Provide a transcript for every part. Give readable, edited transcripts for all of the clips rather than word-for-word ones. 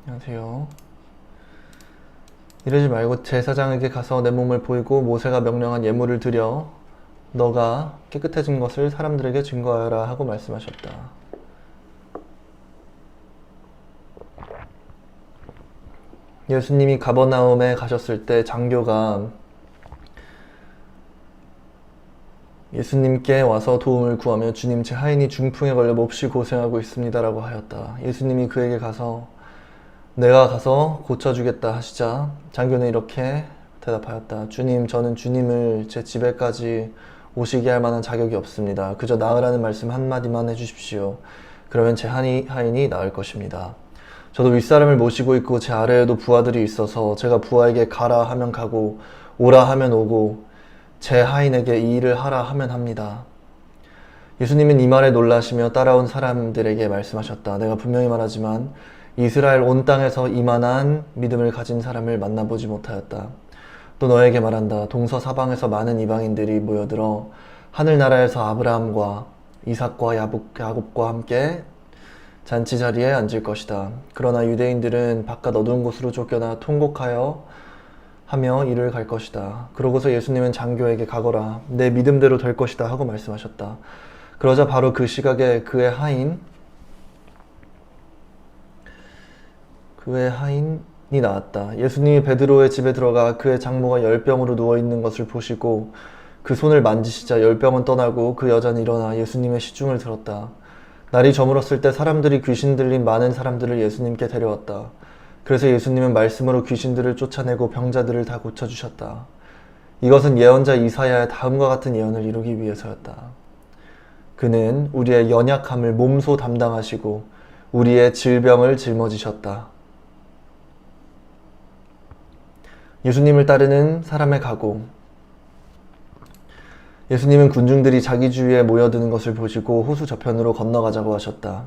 안녕하세요. 이러지 말고 제사장에게 가서 내 몸을 보이고 모세가 명령한 예물을 드려 너가 깨끗해진 것을 사람들에게 증거하여라 하고 말씀하셨다. 예수님이 가버나움에 가셨을 때 장교가 예수님께 와서 도움을 구하며 주님, 제 하인이 중풍에 걸려 몹시 고생하고 있습니다 라고 하였다. 예수님이 그에게 가서 내가 가서 고쳐주겠다 하시자 장교는 이렇게 대답하였다. 주님, 저는 주님을 제 집에까지 오시게 할 만한 자격이 없습니다. 그저 나으라는 말씀 한마디만 해주십시오. 그러면 제 하인이 나을 것입니다. 저도 윗사람을 모시고 있고 제 아래에도 부하들이 있어서 제가 부하에게 가라 하면 가고 오라 하면 오고 제 하인에게 이 일을 하라 하면 합니다. 예수님은 이 말에 놀라시며 따라온 사람들에게 말씀하셨다. 내가 분명히 말하지만 이스라엘 온 땅에서 이만한 믿음을 가진 사람을 만나보지 못하였다. 또 너에게 말한다. 동서사방에서 많은 이방인들이 모여들어 하늘나라에서 아브라함과 이삭과 야곱과 함께 잔치 자리에 앉을 것이다. 그러나 유대인들은 바깥 어두운 곳으로 쫓겨나 통곡하여 하며 이를 갈 것이다. 그러고서 예수님은 장교에게 가거라. 내 믿음대로 될 것이다 하고 말씀하셨다. 그러자 바로 그 시각에 그의 하인이 나왔다. 예수님이 베드로의 집에 들어가 그의 장모가 열병으로 누워있는 것을 보시고 그 손을 만지시자 열병은 떠나고 그 여자는 일어나 예수님의 시중을 들었다. 날이 저물었을 때 사람들이 귀신 들린 많은 사람들을 예수님께 데려왔다. 그래서 예수님은 말씀으로 귀신들을 쫓아내고 병자들을 다 고쳐주셨다. 이것은 예언자 이사야의 다음과 같은 예언을 이루기 위해서였다. 그는 우리의 연약함을 몸소 담당하시고 우리의 질병을 짊어지셨다. 예수님을 따르는 사람의 각오. 예수님은 군중들이 자기 주위에 모여드는 것을 보시고 호수 저편으로 건너가자고 하셨다.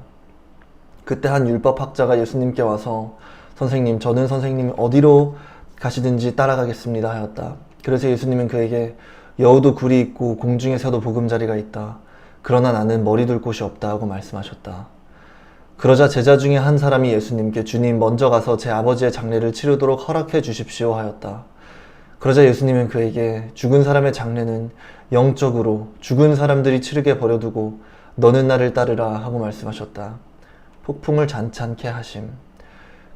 그때 한 율법학자가 예수님께 와서 선생님, 저는 선생님 어디로 가시든지 따라가겠습니다 하였다. 그래서 예수님은 그에게 여우도 굴이 있고 공중에서도 보금자리가 있다. 그러나 나는 머리 둘 곳이 없다 하고 말씀하셨다. 그러자 제자 중에 한 사람이 예수님께 주님, 먼저 가서 제 아버지의 장례를 치르도록 허락해 주십시오 하였다. 그러자 예수님은 그에게 죽은 사람의 장례는 영적으로 죽은 사람들이 치르게 버려두고 너는 나를 따르라 하고 말씀하셨다. 폭풍을 잔잔케 하심.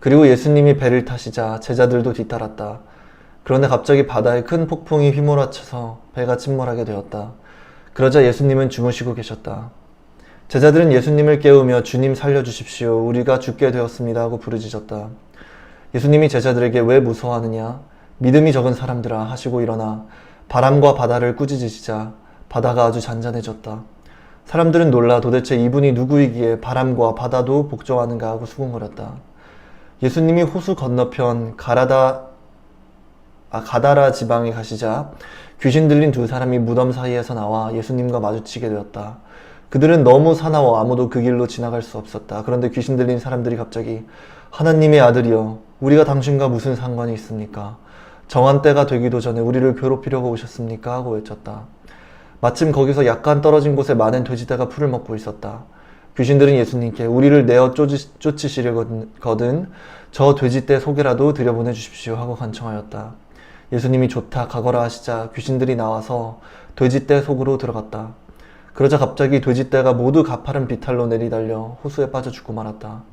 그리고 예수님이 배를 타시자 제자들도 뒤따랐다. 그런데 갑자기 바다에 큰 폭풍이 휘몰아쳐서 배가 침몰하게 되었다. 그러자 예수님은 주무시고 계셨다. 제자들은 예수님을 깨우며 주님 살려주십시오. 우리가 죽게 되었습니다 하고 부르짖었다. 예수님이 제자들에게 왜 무서워하느냐? 믿음이 적은 사람들아 하시고 일어나 바람과 바다를 꾸짖으시자 바다가 아주 잔잔해졌다. 사람들은 놀라 도대체 이분이 누구이기에 바람과 바다도 복종하는가 하고 수군거렸다. 예수님이 호수 건너편 가다라 지방에 가시자 귀신 들린 두 사람이 무덤 사이에서 나와 예수님과 마주치게 되었다. 그들은 너무 사나워 아무도 그 길로 지나갈 수 없었다. 그런데 귀신 들린 사람들이 갑자기 하나님의 아들이여, 우리가 당신과 무슨 상관이 있습니까? 정한 때가 되기도 전에 우리를 괴롭히려고 오셨습니까? 하고 외쳤다. 마침 거기서 약간 떨어진 곳에 많은 돼지떼가 풀을 먹고 있었다. 귀신들은 예수님께 우리를 내어 쫓으시려거든 저 돼지떼 속에라도 들여보내 주십시오 하고 간청하였다. 예수님이 좋다 가거라 하시자 귀신들이 나와서 돼지떼 속으로 들어갔다. 그러자 갑자기 돼지떼가 모두 가파른 비탈로 내리달려 호수에 빠져 죽고 말았다.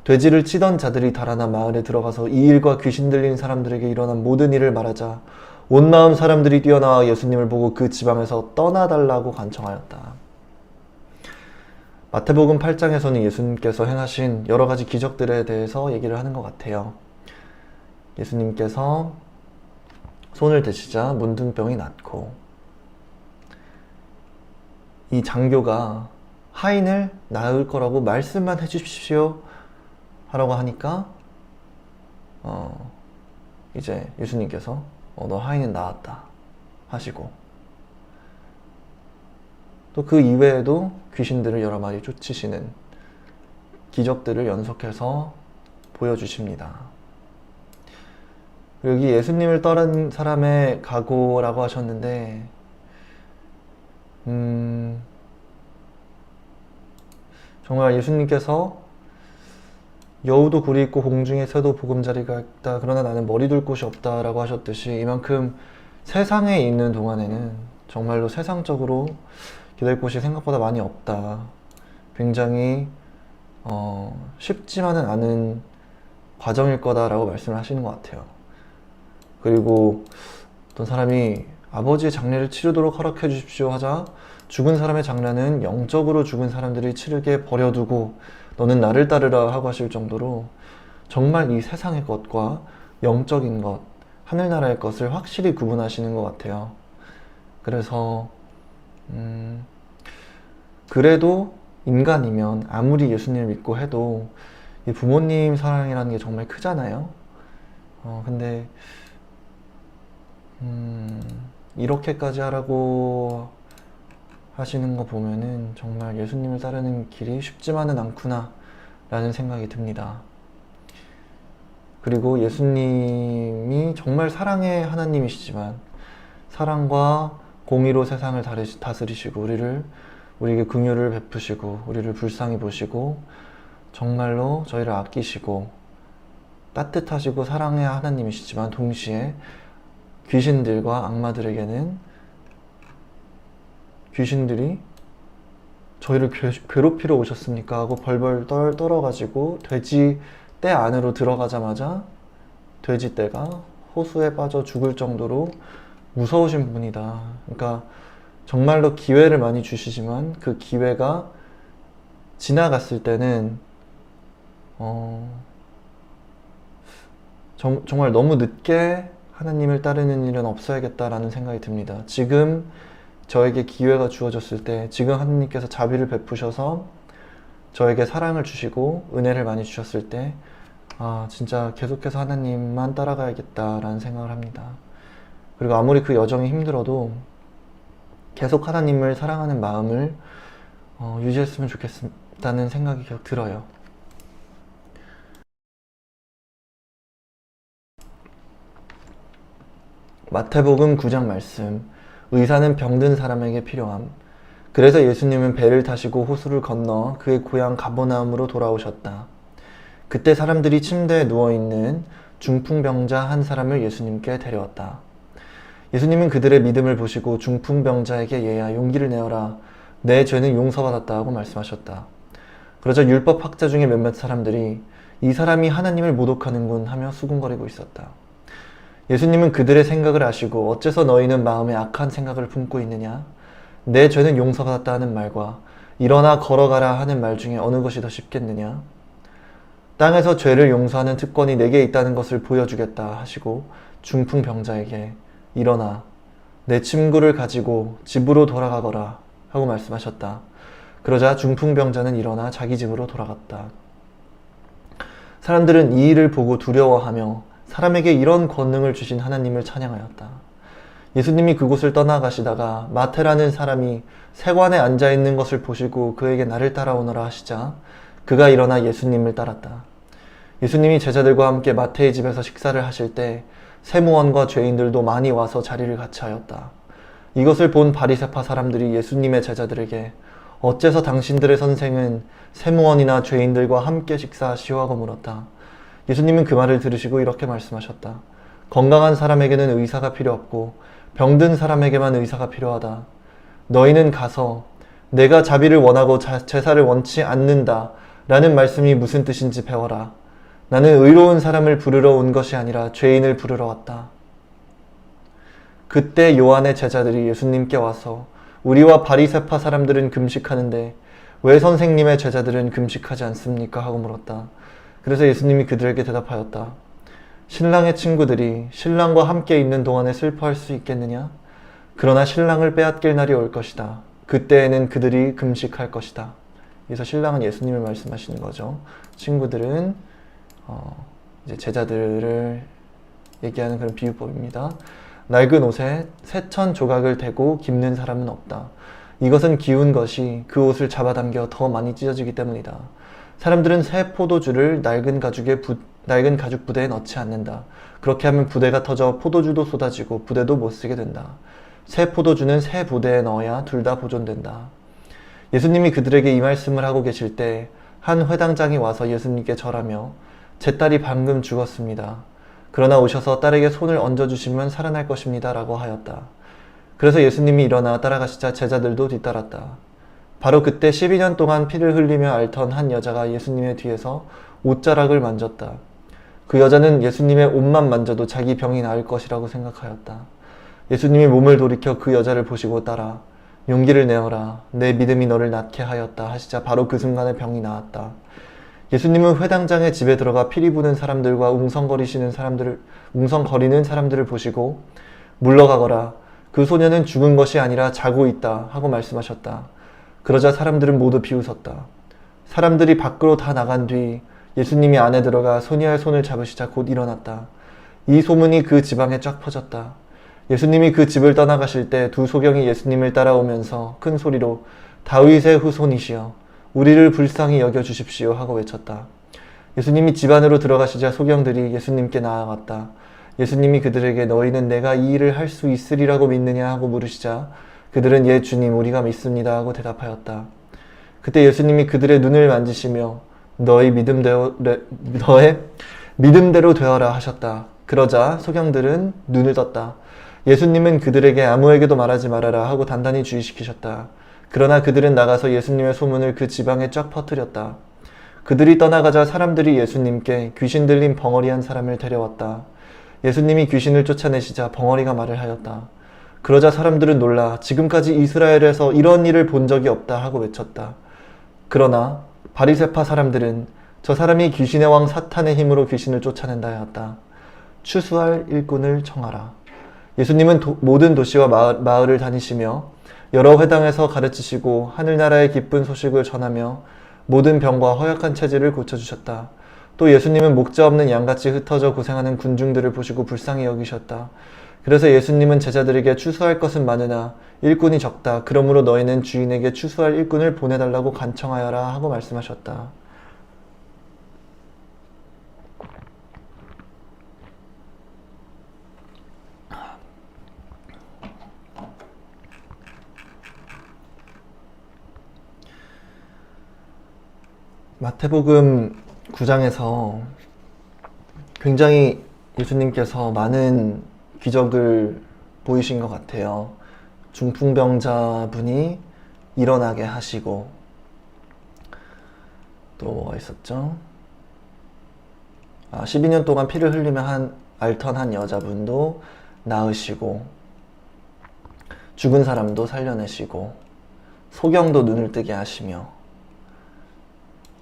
돼지를 치던 자들이 달아나 마을에 들어가서 이 일과 귀신 들린 사람들에게 일어난 모든 일을 말하자 온 마을 사람들이 뛰어나와 예수님을 보고 그 지방에서 떠나달라고 간청하였다. 마태복음 8장에서는 예수님께서 행하신 여러 가지 기적들에 대해서 얘기를 하는 것 같아요. 예수님께서 손을 대시자 문둥병이 낫고, 이 장교가 하인을 낳을 거라고 말씀만 해주십시오 하라고 하니까 이제 예수님께서 너 하인은 낳았다 하시고, 또 그 이외에도 귀신들을 여러 마리 쫓으시는 기적들을 연속해서 보여주십니다. 여기 예수님을 따른 사람의 각오라고 하셨는데 정말 예수님께서 여우도 굴이 있고 공중에 새도 보금자리가 있다. 그러나 나는 머리 둘 곳이 없다라고 하셨듯이 이만큼 세상에 있는 동안에는 정말로 세상적으로 기댈 곳이 생각보다 많이 없다. 굉장히 쉽지만은 않은 과정일 거다라고 말씀을 하시는 것 같아요. 그리고 어떤 사람이 아버지의 장례를 치르도록 허락해 주십시오 하자 죽은 사람의 장례는 영적으로 죽은 사람들이 치르게 버려두고 너는 나를 따르라 하고 하실 정도로 정말 이 세상의 것과 영적인 것, 하늘나라의 것을 확실히 구분하시는 것 같아요. 그래서 그래도 인간이면 아무리 예수님을 믿고 해도 이 부모님 사랑이라는 게 정말 크잖아요. 근데 이렇게까지 하라고 하시는 거 보면은 정말 예수님을 따르는 길이 쉽지만은 않구나 라는 생각이 듭니다. 그리고 예수님이 정말 사랑의 하나님이시지만 사랑과 공의로 세상을 다스리시고 우리에게 긍휼을 베푸시고 우리를 불쌍히 보시고 정말로 저희를 아끼시고 따뜻하시고 사랑의 하나님이시지만 동시에 귀신들과 악마들에게는 귀신들이 저희를 괴롭히러 오셨습니까? 하고 벌벌 떨어가지고 돼지 떼 안으로 들어가자마자 돼지 떼가 호수에 빠져 죽을 정도로 무서우신 분이다. 그러니까 정말로 기회를 많이 주시지만 그 기회가 지나갔을 때는 정말 너무 늦게 하나님을 따르는 일은 없어야겠다라는 생각이 듭니다. 지금 저에게 기회가 주어졌을 때, 지금 하나님께서 자비를 베푸셔서 저에게 사랑을 주시고 은혜를 많이 주셨을 때, 진짜 계속해서 하나님만 따라가야겠다라는 생각을 합니다. 그리고 아무리 그 여정이 힘들어도 계속 하나님을 사랑하는 마음을 유지했으면 좋겠다는 생각이 계속 들어요. 마태복음 9장 말씀. 의사는 병든 사람에게 필요함. 그래서 예수님은 배를 타시고 호수를 건너 그의 고향 가버나움으로 돌아오셨다. 그때 사람들이 침대에 누워있는 중풍병자 한 사람을 예수님께 데려왔다. 예수님은 그들의 믿음을 보시고 중풍병자에게 얘야 용기를 내어라. 내 죄는 용서받았다 하고 말씀하셨다. 그러자 율법학자 중에 몇몇 사람들이 이 사람이 하나님을 모독하는군 하며 수군거리고 있었다. 예수님은 그들의 생각을 아시고 어째서 너희는 마음에 악한 생각을 품고 있느냐? 내 죄는 용서받았다 하는 말과 일어나 걸어가라 하는 말 중에 어느 것이 더 쉽겠느냐? 땅에서 죄를 용서하는 특권이 내게 있다는 것을 보여주겠다 하시고 중풍병자에게 일어나 내 친구를 가지고 집으로 돌아가거라 하고 말씀하셨다. 그러자 중풍병자는 일어나 자기 집으로 돌아갔다. 사람들은 이 일을 보고 두려워하며 사람에게 이런 권능을 주신 하나님을 찬양하였다. 예수님이 그곳을 떠나가시다가 마태라는 사람이 세관에 앉아있는 것을 보시고 그에게 나를 따라오너라 하시자 그가 일어나 예수님을 따랐다. 예수님이 제자들과 함께 마태의 집에서 식사를 하실 때 세무원과 죄인들도 많이 와서 자리를 같이 하였다. 이것을 본 바리새파 사람들이 예수님의 제자들에게 어째서 당신들의 선생은 세무원이나 죄인들과 함께 식사하시오 하고 물었다. 예수님은 그 말을 들으시고 이렇게 말씀하셨다. 건강한 사람에게는 의사가 필요 없고 병든 사람에게만 의사가 필요하다. 너희는 가서 내가 자비를 원하고 제사를 원치 않는다 라는 말씀이 무슨 뜻인지 배워라. 나는 의로운 사람을 부르러 온 것이 아니라 죄인을 부르러 왔다. 그때 요한의 제자들이 예수님께 와서 우리와 바리새파 사람들은 금식하는데 왜 선생님의 제자들은 금식하지 않습니까? 하고 물었다. 그래서 예수님이 그들에게 대답하였다. 신랑의 친구들이 신랑과 함께 있는 동안에 슬퍼할 수 있겠느냐? 그러나 신랑을 빼앗길 날이 올 것이다. 그때에는 그들이 금식할 것이다. 그래서 신랑은 예수님을 말씀하시는 거죠. 친구들은 이제 제자들을 얘기하는 그런 비유법입니다. 낡은 옷에 새천 조각을 대고 깁는 사람은 없다. 이것은 기운 것이 그 옷을 잡아당겨 더 많이 찢어지기 때문이다. 사람들은 새 포도주를 낡은 가죽 부대에 넣지 않는다. 그렇게 하면 부대가 터져 포도주도 쏟아지고 부대도 못 쓰게 된다. 새 포도주는 새 부대에 넣어야 둘 다 보존된다. 예수님이 그들에게 이 말씀을 하고 계실 때 한 회당장이 와서 예수님께 절하며 제 딸이 방금 죽었습니다. 그러나 오셔서 딸에게 손을 얹어주시면 살아날 것입니다. 라고 하였다. 그래서 예수님이 일어나 따라가시자 제자들도 뒤따랐다. 바로 그때 12년 동안 피를 흘리며 앓던 한 여자가 예수님의 뒤에서 옷자락을 만졌다. 그 여자는 예수님의 옷만 만져도 자기 병이 나을 것이라고 생각하였다. 예수님이 몸을 돌이켜 그 여자를 보시고 따라 용기를 내어라. 내 믿음이 너를 낫게 하였다 하시자 바로 그 순간에 병이 나았다. 예수님은 회당장의 집에 들어가 피리 부는 사람들과 웅성거리는 사람들을 보시고 물러가거라. 그 소녀는 죽은 것이 아니라 자고 있다 하고 말씀하셨다. 그러자 사람들은 모두 비웃었다. 사람들이 밖으로 다 나간 뒤 예수님이 안에 들어가 소녀의 손을 잡으시자 곧 일어났다. 이 소문이 그 지방에 쫙 퍼졌다. 예수님이 그 집을 떠나가실 때 두 소경이 예수님을 따라오면서 큰 소리로 다윗의 후손이시여 우리를 불쌍히 여겨주십시오 하고 외쳤다. 예수님이 집 안으로 들어가시자 소경들이 예수님께 나아갔다. 예수님이 그들에게 너희는 내가 이 일을 할 수 있으리라고 믿느냐 하고 물으시자 그들은 예 주님 우리가 믿습니다 하고 대답하였다. 그때 예수님이 그들의 눈을 만지시며 너의 믿음대로 되어라 하셨다. 그러자 소경들은 눈을 떴다. 예수님은 그들에게 아무에게도 말하지 말아라 하고 단단히 주의시키셨다. 그러나 그들은 나가서 예수님의 소문을 그 지방에 쫙 퍼뜨렸다. 그들이 떠나가자 사람들이 예수님께 귀신 들린 벙어리한 사람을 데려왔다. 예수님이 귀신을 쫓아내시자 벙어리가 말을 하였다. 그러자 사람들은 놀라 지금까지 이스라엘에서 이런 일을 본 적이 없다 하고 외쳤다. 그러나 바리새파 사람들은 저 사람이 귀신의 왕 사탄의 힘으로 귀신을 쫓아낸다 하였다. 추수할 일꾼을 청하라. 예수님은 모든 도시와 마을을 다니시며 여러 회당에서 가르치시고 하늘나라의 기쁜 소식을 전하며 모든 병과 허약한 체질을 고쳐주셨다. 또 예수님은 목자 없는 양같이 흩어져 고생하는 군중들을 보시고 불쌍히 여기셨다. 그래서 예수님은 제자들에게 추수할 것은 많으나 일꾼이 적다. 그러므로 너희는 주인에게 추수할 일꾼을 보내달라고 간청하여라 하고 말씀하셨다. 마태복음 9장에서 굉장히 예수님께서 많은 기적을 보이신 것 같아요. 중풍병자 분이 일어나게 하시고 또 뭐가 있었죠? 12년 동안 피를 흘리며 앓던 한 여자분도 나으시고 죽은 사람도 살려내시고 소경도 눈을 뜨게 하시며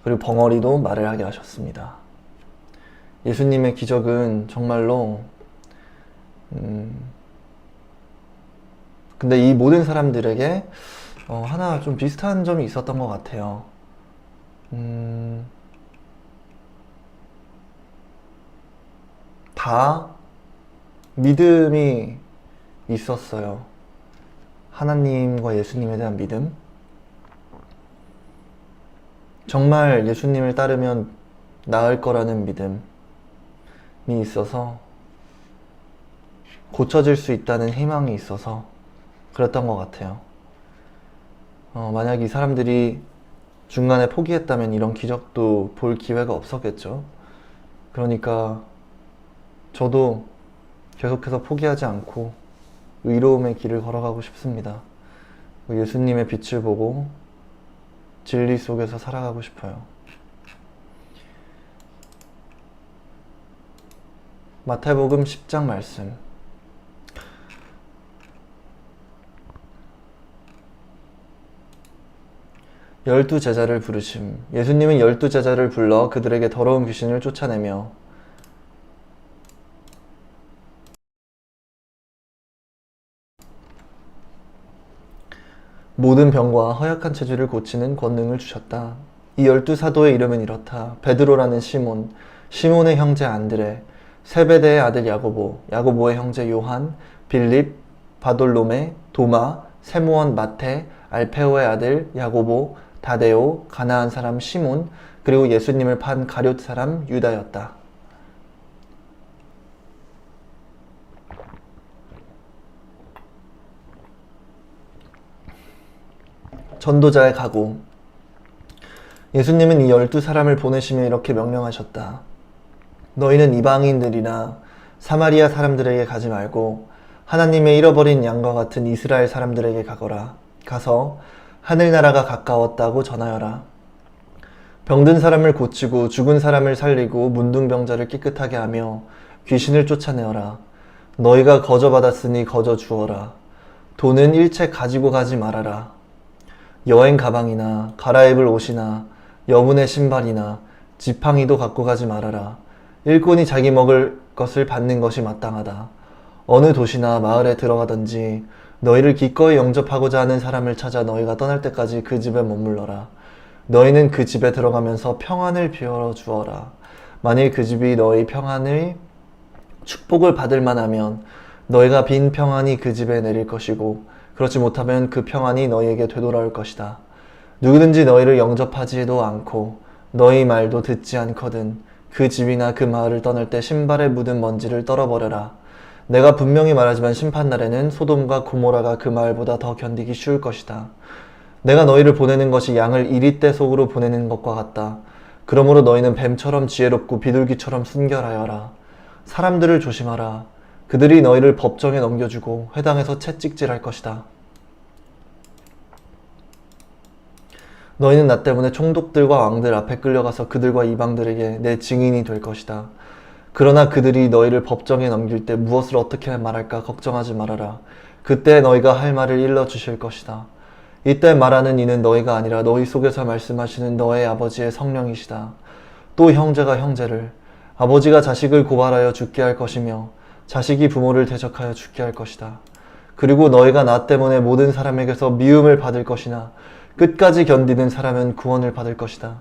그리고 벙어리도 말을 하게 하셨습니다. 예수님의 기적은 정말로 근데 이 모든 사람들에게 하나 좀 비슷한 점이 있었던 것 같아요. 다 믿음이 있었어요. 하나님과 예수님에 대한 믿음. 정말 예수님을 따르면 나을 거라는 믿음이 있어서 고쳐질 수 있다는 희망이 있어서 그랬던 것 같아요. 만약 이 사람들이 중간에 포기했다면 이런 기적도 볼 기회가 없었겠죠. 그러니까 저도 계속해서 포기하지 않고 의로움의 길을 걸어가고 싶습니다. 예수님의 빛을 보고 진리 속에서 살아가고 싶어요. 마태복음 10장 말씀. 열두 제자를 부르심. 예수님은 12제자를 불러 그들에게 더러운 귀신을 쫓아내며 모든 병과 허약한 체질을 고치는 권능을 주셨다. 이 12사도의 이름은 이렇다. 베드로라는 시몬, 시몬의 형제 안드레, 세베대의 아들 야고보, 야고보의 형제 요한, 빌립, 바돌로메, 도마, 세무원 마태, 알페오의 아들 야고보, 다데오, 가나안 사람 시몬, 그리고 예수님을 판 가룟 사람 유다였다. 전도자의 각오. 예수님은 이 12사람을 보내시며 이렇게 명령하셨다. 너희는 이방인들이나 사마리아 사람들에게 가지 말고 하나님의 잃어버린 양과 같은 이스라엘 사람들에게 가거라. 가서 하늘나라가 가까웠다고 전하여라. 병든 사람을 고치고 죽은 사람을 살리고 문둥병자를 깨끗하게 하며 귀신을 쫓아내어라. 너희가 거저 받았으니 거저 주어라. 돈은 일체 가지고 가지 말아라. 여행 가방이나 갈아입을 옷이나 여분의 신발이나 지팡이도 갖고 가지 말아라. 일꾼이 자기 먹을 것을 받는 것이 마땅하다. 어느 도시나 마을에 들어가든지 너희를 기꺼이 영접하고자 하는 사람을 찾아 너희가 떠날 때까지 그 집에 머물러라. 너희는 그 집에 들어가면서 평안을 빌어 주어라. 만일 그 집이 너희 평안의 축복을 받을 만하면 너희가 빈 평안이 그 집에 내릴 것이고 그렇지 못하면 그 평안이 너희에게 되돌아올 것이다. 누구든지 너희를 영접하지도 않고 너희 말도 듣지 않거든 그 집이나 그 마을을 떠날 때 신발에 묻은 먼지를 떨어버려라. 내가 분명히 말하지만 심판날에는 소돔과 고모라가 그 마을보다 더 견디기 쉬울 것이다. 내가 너희를 보내는 것이 양을 이리떼 속으로 보내는 것과 같다. 그러므로 너희는 뱀처럼 지혜롭고 비둘기처럼 순결하여라. 사람들을 조심하라. 그들이 너희를 법정에 넘겨주고 회당에서 채찍질할 것이다. 너희는 나 때문에 총독들과 왕들 앞에 끌려가서 그들과 이방들에게 내 증인이 될 것이다. 그러나 그들이 너희를 법정에 넘길 때 무엇을 어떻게 말할까 걱정하지 말아라. 그때 너희가 할 말을 일러주실 것이다. 이때 말하는 이는 너희가 아니라 너희 속에서 말씀하시는 너의 아버지의 성령이시다. 또 형제가 형제를, 아버지가 자식을 고발하여 죽게 할 것이며 자식이 부모를 대적하여 죽게 할 것이다. 그리고 너희가 나 때문에 모든 사람에게서 미움을 받을 것이나 끝까지 견디는 사람은 구원을 받을 것이다.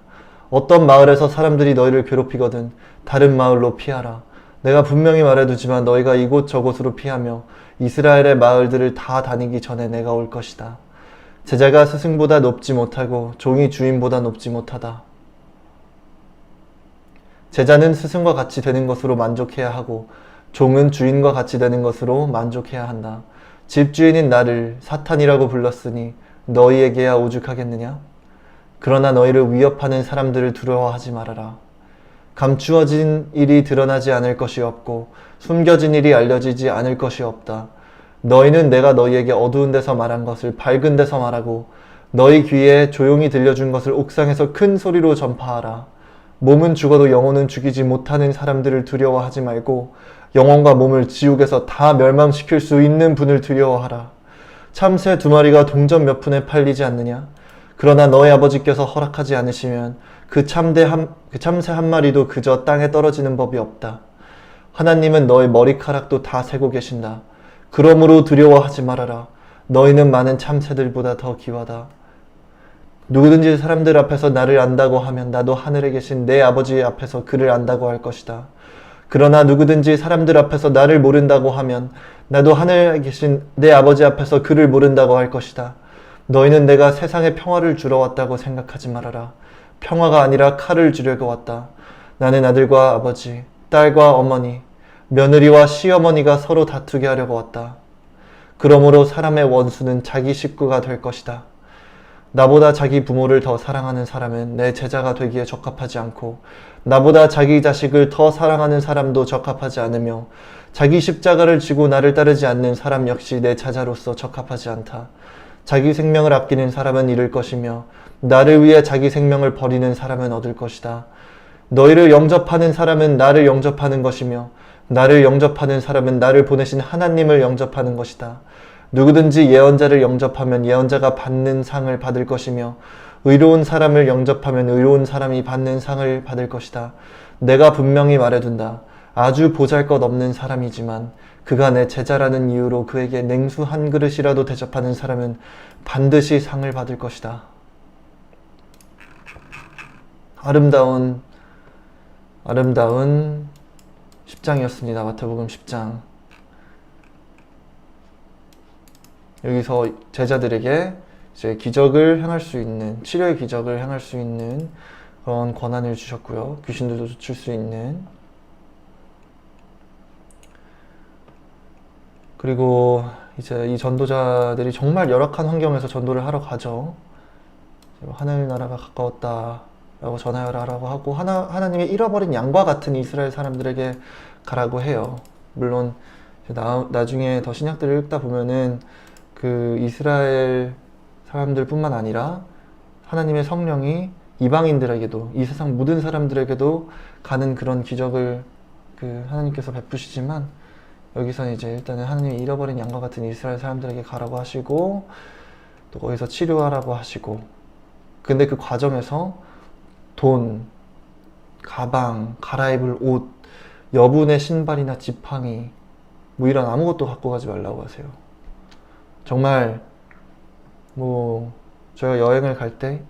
어떤 마을에서 사람들이 너희를 괴롭히거든 다른 마을로 피하라. 내가 분명히 말해두지만 너희가 이곳 저곳으로 피하며 이스라엘의 마을들을 다 다니기 전에 내가 올 것이다. 제자가 스승보다 높지 못하고 종이 주인보다 높지 못하다. 제자는 스승과 같이 되는 것으로 만족해야 하고 종은 주인과 같이 되는 것으로 만족해야 한다. 집주인인 나를 사탄이라고 불렀으니 너희에게야 오죽하겠느냐? 그러나 너희를 위협하는 사람들을 두려워하지 말아라. 감추어진 일이 드러나지 않을 것이 없고 숨겨진 일이 알려지지 않을 것이 없다. 너희는 내가 너희에게 어두운 데서 말한 것을 밝은 데서 말하고 너희 귀에 조용히 들려준 것을 옥상에서 큰 소리로 전파하라. 몸은 죽어도 영혼은 죽이지 못하는 사람들을 두려워하지 말고 영혼과 몸을 지옥에서 다 멸망시킬 수 있는 분을 두려워하라. 참새 2마리가 동전 몇 푼에 팔리지 않느냐? 그러나 너희 아버지께서 허락하지 않으시면 그 참새 1마리도 그저 땅에 떨어지는 법이 없다. 하나님은 너희 머리카락도 다 세고 계신다. 그러므로 두려워하지 말아라. 너희는 많은 참새들보다 더 귀하다. 누구든지 사람들 앞에서 나를 안다고 하면 나도 하늘에 계신 내 아버지 앞에서 그를 안다고 할 것이다. 그러나 누구든지 사람들 앞에서 나를 모른다고 하면 나도 하늘에 계신 내 아버지 앞에서 그를 모른다고 할 것이다. 너희는 내가 세상에 평화를 주러 왔다고 생각하지 말아라. 평화가 아니라 칼을 주려고 왔다. 나는 아들과 아버지, 딸과 어머니, 며느리와 시어머니가 서로 다투게 하려고 왔다. 그러므로 사람의 원수는 자기 식구가 될 것이다. 나보다 자기 부모를 더 사랑하는 사람은 내 제자가 되기에 적합하지 않고 나보다 자기 자식을 더 사랑하는 사람도 적합하지 않으며 자기 십자가를 지고 나를 따르지 않는 사람 역시 내 제자로서 적합하지 않다. 자기 생명을 아끼는 사람은 잃을 것이며 나를 위해 자기 생명을 버리는 사람은 얻을 것이다. 너희를 영접하는 사람은 나를 영접하는 것이며 나를 영접하는 사람은 나를 보내신 하나님을 영접하는 것이다. 누구든지 예언자를 영접하면 예언자가 받는 상을 받을 것이며 의로운 사람을 영접하면 의로운 사람이 받는 상을 받을 것이다. 내가 분명히 말해둔다. 아주 보잘것없는 사람이지만 그가 내 제자라는 이유로 그에게 냉수 한 그릇이라도 대접하는 사람은 반드시 상을 받을 것이다. 아름다운 10장이었습니다. 마태복음 10장. 여기서 제자들에게 이제 기적을 행할 수 있는, 치료의 기적을 행할 수 있는 그런 권한을 주셨고요. 귀신들도 쫓을 수 있는. 그리고 이제 이 전도자들이 정말 열악한 환경에서 전도를 하러 가죠. 하늘나라가 가까웠다. 라고 전하여라라고 하고 하나님의 잃어버린 양과 같은 이스라엘 사람들에게 가라고 해요. 물론 나중에 더 신약들을 읽다 보면은 그 이스라엘 사람들뿐만 아니라 하나님의 성령이 이방인들에게도, 이 세상 모든 사람들에게도 가는 그런 기적을 그 하나님께서 베푸시지만, 여기서 이제 일단은 하나님이 잃어버린 양과 같은 이스라엘 사람들에게 가라고 하시고, 또 거기서 치료하라고 하시고, 근데 그 과정에서 돈, 가방, 갈아입을 옷, 여분의 신발이나 지팡이, 뭐 이런 아무것도 갖고 가지 말라고 하세요. 정말 뭐 저희가 여행을 갈 때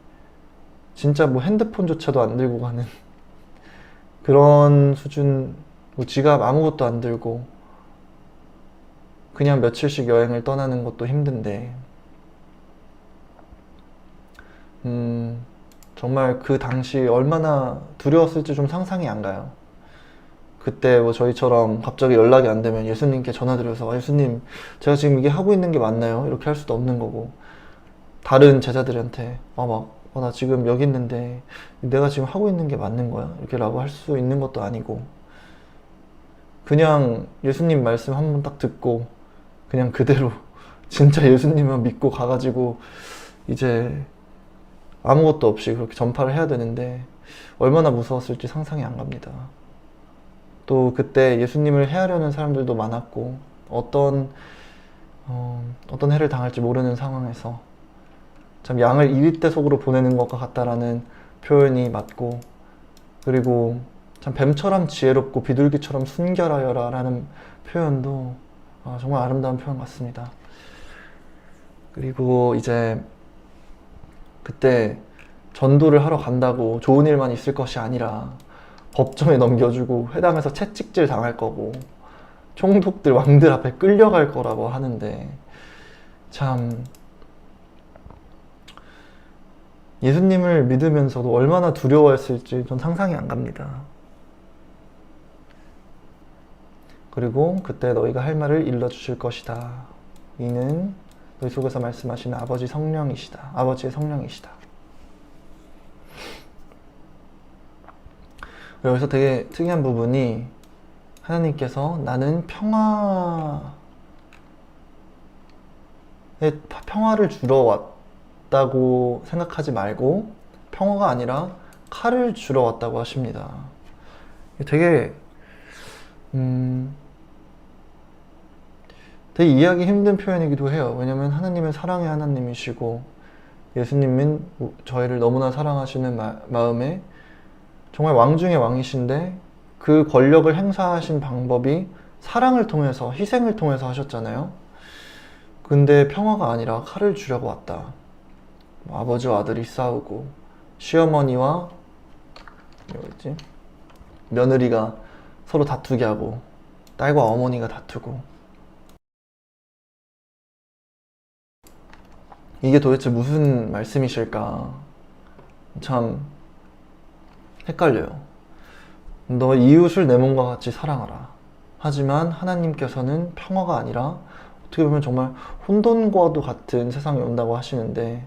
진짜 뭐 핸드폰조차도 안 들고 가는 그런 수준, 뭐 지갑 아무것도 안 들고 그냥 며칠씩 여행을 떠나는 것도 힘든데, 정말 그 당시 얼마나 두려웠을지 좀 상상이 안 가요. 그때 뭐 저희처럼 갑자기 연락이 안 되면 예수님께 전화드려서 예수님, 제가 지금 이게 하고 있는 게 맞나요? 이렇게 할 수도 없는 거고, 다른 제자들한테 나 지금 여기 있는데 내가 지금 하고 있는 게 맞는 거야? 이렇게 라고 할 수 있는 것도 아니고, 그냥 예수님 말씀 한 번 딱 듣고 그냥 그대로 진짜 예수님만 믿고 가가지고 이제 아무것도 없이 그렇게 전파를 해야 되는데 얼마나 무서웠을지 상상이 안 갑니다. 또 그때 예수님을 해하려는 사람들도 많았고, 어떤 해를 당할지 모르는 상황에서 참 양을 이리떼 속으로 보내는 것과 같다라는 표현이 맞고, 그리고 참 뱀처럼 지혜롭고 비둘기처럼 순결하여라 라는 표현도 정말 아름다운 표현 같습니다. 그리고 이제 그때 전도를 하러 간다고 좋은 일만 있을 것이 아니라 법정에 넘겨주고 회당에서 채찍질 당할 거고 총독들 왕들 앞에 끌려갈 거라고 하는데, 참 예수님을 믿으면서도 얼마나 두려워했을지 전 상상이 안 갑니다. 그리고 그때 너희가 할 말을 일러주실 것이다. 이는 너희 속에서 말씀하시는 아버지의 성령이시다. 여기서 되게 특이한 부분이, 하나님께서 나는 평화를 주러 왔다고 생각하지 말고 평화가 아니라 칼을 주러 왔다고 하십니다. 되게 되게 이해하기 힘든 표현이기도 해요. 왜냐면 하나님은 사랑의 하나님이시고 예수님은 저희를 너무나 사랑하시는 마음에 정말 왕 중의 왕이신데, 그 권력을 행사하신 방법이 사랑을 통해서, 희생을 통해서 하셨잖아요. 근데 평화가 아니라 칼을 주려고 왔다. 아버지와 아들이 싸우고, 시어머니와 며느리가 서로 다투게 하고, 딸과 어머니가 다투고, 이게 도대체 무슨 말씀이실까? 참 헷갈려요. 너 이웃을 내 몸과 같이 사랑하라. 하지만 하나님께서는 평화가 아니라 어떻게 보면 정말 혼돈과도 같은 세상이 온다고 하시는데,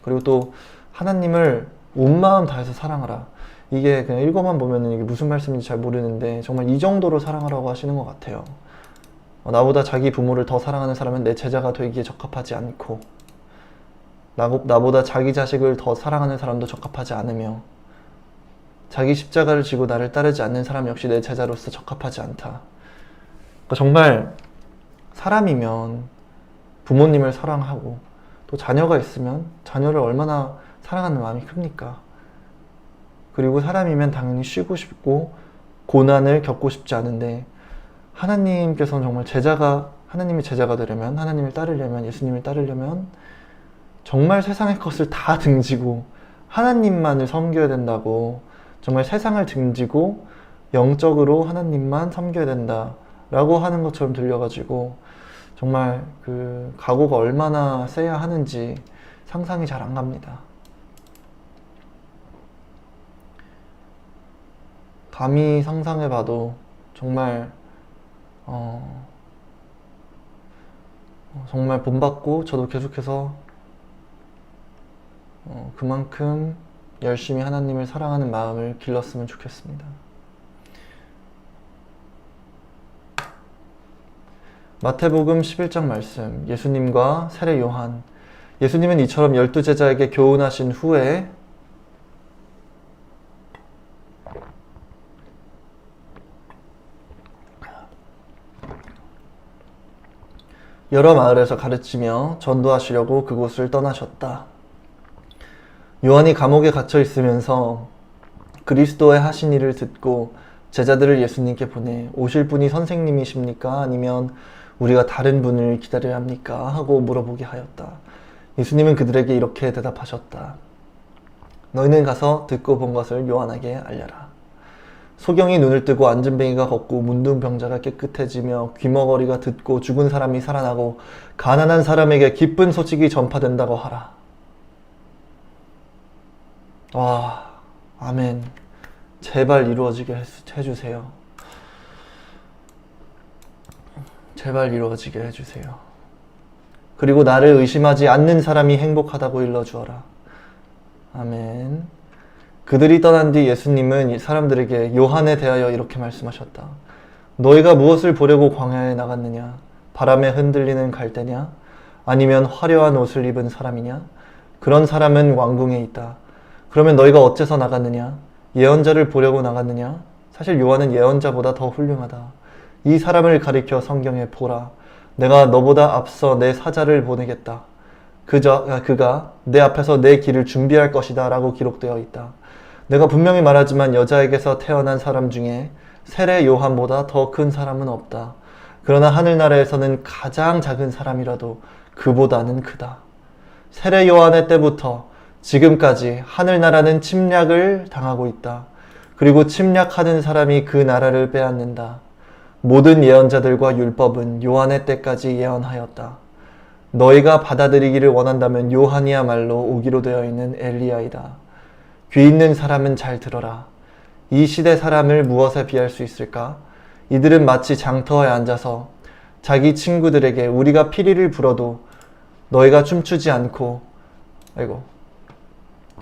그리고 또 하나님을 온 마음 다해서 사랑하라. 이게 그냥 읽어만 보면은 이게 무슨 말씀인지 잘 모르는데 정말 이 정도로 사랑하라고 하시는 것 같아요. 나보다 자기 부모를 더 사랑하는 사람은 내 제자가 되기에 적합하지 않고, 나보다 자기 자식을 더 사랑하는 사람도 적합하지 않으며, 자기 십자가를 지고 나를 따르지 않는 사람 역시 내 제자로서 적합하지 않다. 그러니까 정말 사람이면 부모님을 사랑하고, 또 자녀가 있으면 자녀를 얼마나 사랑하는 마음이 큽니까? 그리고 사람이면 당연히 쉬고 싶고 고난을 겪고 싶지 않은데, 하나님께서는 정말 하나님의 제자가 되려면, 하나님을 따르려면, 예수님을 따르려면 정말 세상의 것을 다 등지고 하나님만을 섬겨야 된다고, 정말 세상을 등지고 영적으로 하나님만 섬겨야 된다라고 하는 것처럼 들려가지고, 정말 그 각오가 얼마나 세야 하는지 상상이 잘 안 갑니다. 감히 상상해봐도 정말 정말 본받고, 저도 계속해서 그만큼 열심히 하나님을 사랑하는 마음을 길렀으면 좋겠습니다. 마태복음 11장 말씀, 예수님과 세례 요한. 예수님은 이처럼 12제자에게 교훈하신 후에 여러 마을에서 가르치며 전도하시려고 그곳을 떠나셨다. 요한이 감옥에 갇혀 있으면서 그리스도의 하신 일을 듣고 제자들을 예수님께 보내 오실 분이 선생님이십니까? 아니면 우리가 다른 분을 기다려야 합니까? 하고 물어보게 하였다. 예수님은 그들에게 이렇게 대답하셨다. 너희는 가서 듣고 본 것을 요한에게 알려라. 소경이 눈을 뜨고 안진뱅이가 걷고 문둥병자가 깨끗해지며 귀머거리가 듣고 죽은 사람이 살아나고 가난한 사람에게 기쁜 소식이 전파된다고 하라. 와, 아멘. 제발 이루어지게 해주세요. 제발 이루어지게 해주세요. 그리고 나를 의심하지 않는 사람이 행복하다고 일러주어라. 아멘. 그들이 떠난 뒤 예수님은 사람들에게 요한에 대하여 이렇게 말씀하셨다. 너희가 무엇을 보려고 광야에 나갔느냐? 바람에 흔들리는 갈대냐? 아니면 화려한 옷을 입은 사람이냐? 그런 사람은 왕궁에 있다. 그러면 너희가 어째서 나갔느냐? 예언자를 보려고 나갔느냐? 사실 요한은 예언자보다 더 훌륭하다. 이 사람을 가리켜 성경에 보라. 내가 너보다 앞서 내 사자를 보내겠다. 그가 내 앞에서 내 길을 준비할 것이다 라고 기록되어 있다. 내가 분명히 말하지만 여자에게서 태어난 사람 중에 세례 요한보다 더 큰 사람은 없다. 그러나 하늘나라에서는 가장 작은 사람이라도 그보다는 크다. 세례 요한의 때부터 지금까지 하늘나라는 침략을 당하고 있다. 그리고 침략하는 사람이 그 나라를 빼앗는다. 모든 예언자들과 율법은 요한의 때까지 예언하였다. 너희가 받아들이기를 원한다면 요한이야말로 오기로 되어 있는 엘리야이다. 귀 있는 사람은 잘 들어라. 이 시대 사람을 무엇에 비할 수 있을까? 이들은 마치 장터에 앉아서 자기 친구들에게 우리가 피리를 불어도 너희가 춤추지 않고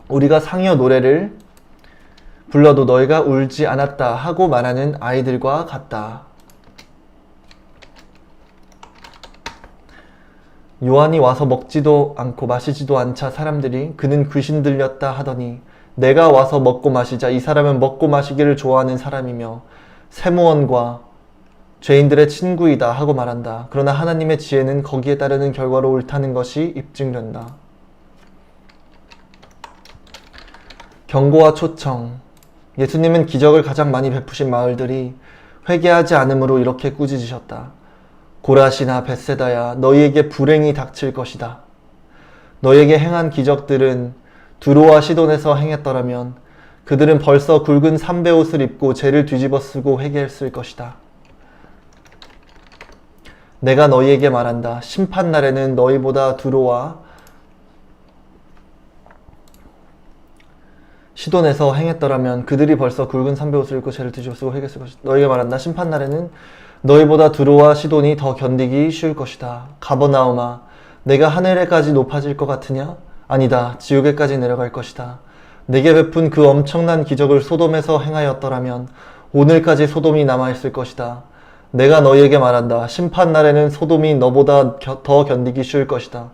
우리가 상여 노래를 불러도 너희가 울지 않았다 하고 말하는 아이들과 같다. 요한이 와서 먹지도 않고 마시지도 않자 사람들이 그는 귀신 들렸다 하더니 내가 와서 먹고 마시자 이 사람은 먹고 마시기를 좋아하는 사람이며 세무원과 죄인들의 친구이다 하고 말한다. 그러나 하나님의 지혜는 거기에 따르는 결과로 옳다는 것이 입증된다. 경고와 초청. 예수님은 기적을 가장 많이 베푸신 마을들이 회개하지 않으므로 이렇게 꾸짖으셨다. 고라시나 벳세다야, 너희에게 불행이 닥칠 것이다. 너희에게 행한 기적들은 두로와 시돈에서 행했더라면 그들은 벌써 굵은 삼배옷을 입고 죄를 뒤집어 쓰고 회개했을 것이다. 내가 너희에게 말한다. 심판날에는 너희보다 두로와 시돈에서 행했더라면 그들이 벌써 굵은 삼배옷을 입고 죄를 뒤집어 쓰고 회개했을 것이다. 너희에게 말한다. 심판날에는 너희보다 두로와 시돈이 더 견디기 쉬울 것이다. 가버나움아, 내가 하늘에까지 높아질 것 같으냐? 아니다. 지옥에까지 내려갈 것이다. 내게 베푼 그 엄청난 기적을 소돔에서 행하였더라면 오늘까지 소돔이 남아있을 것이다. 내가 너희에게 말한다. 심판날에는 소돔이 너보다 더 견디기 쉬울 것이다.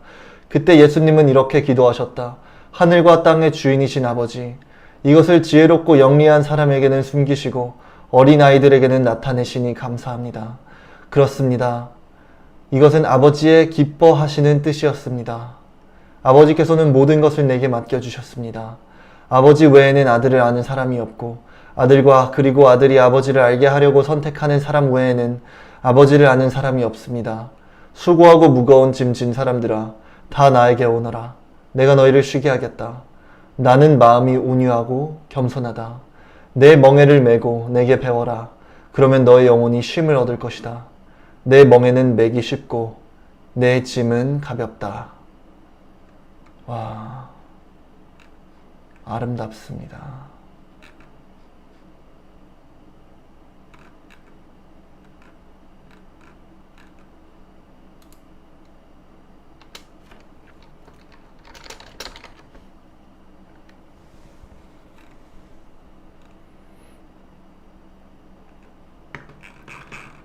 그때 예수님은 이렇게 기도하셨다. 하늘과 땅의 주인이신 아버지, 이것을 지혜롭고 영리한 사람에게는 숨기시고 어린아이들에게는 나타내시니 감사합니다. 그렇습니다. 이것은 아버지의 기뻐하시는 뜻이었습니다. 아버지께서는 모든 것을 내게 맡겨주셨습니다. 아버지 외에는 아들을 아는 사람이 없고 아들과 그리고 아들이 아버지를 알게 하려고 선택하는 사람 외에는 아버지를 아는 사람이 없습니다. 수고하고 무거운 짐 진 사람들아, 다 나에게 오너라. 내가 너희를 쉬게 하겠다. 나는 마음이 온유하고 겸손하다. 내 멍에를 메고 내게 배워라. 그러면 너의 영혼이 쉼을 얻을 것이다. 내 멍에는 매기 쉽고 내 짐은 가볍다. 와, 아름답습니다.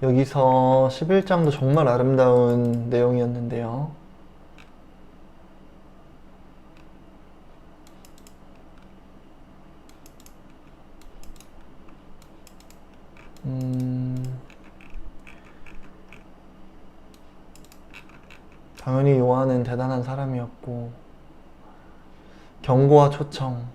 여기서 11장도 정말 아름다운 내용이었는데요. 당연히 요한은 대단한 사람이었고, 경고와 초청,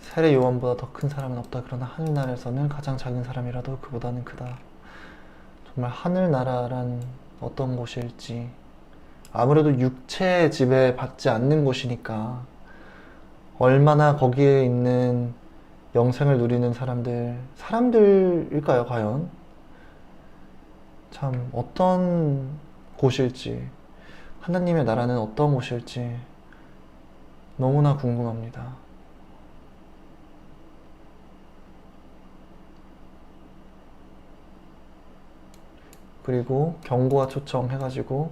세례 요한보다 더 큰 사람은 없다. 그러나 하늘나라에서는 가장 작은 사람이라도 그보다는 크다. 정말 하늘나라란 어떤 곳일지, 아무래도 육체의 지배 받지 않는 곳이니까 얼마나 거기에 있는 영생을 누리는 사람들일까요, 과연? 참, 어떤 곳일지, 하나님의 나라는 어떤 곳일지 너무나 궁금합니다. 그리고 경고와 초청 해가지고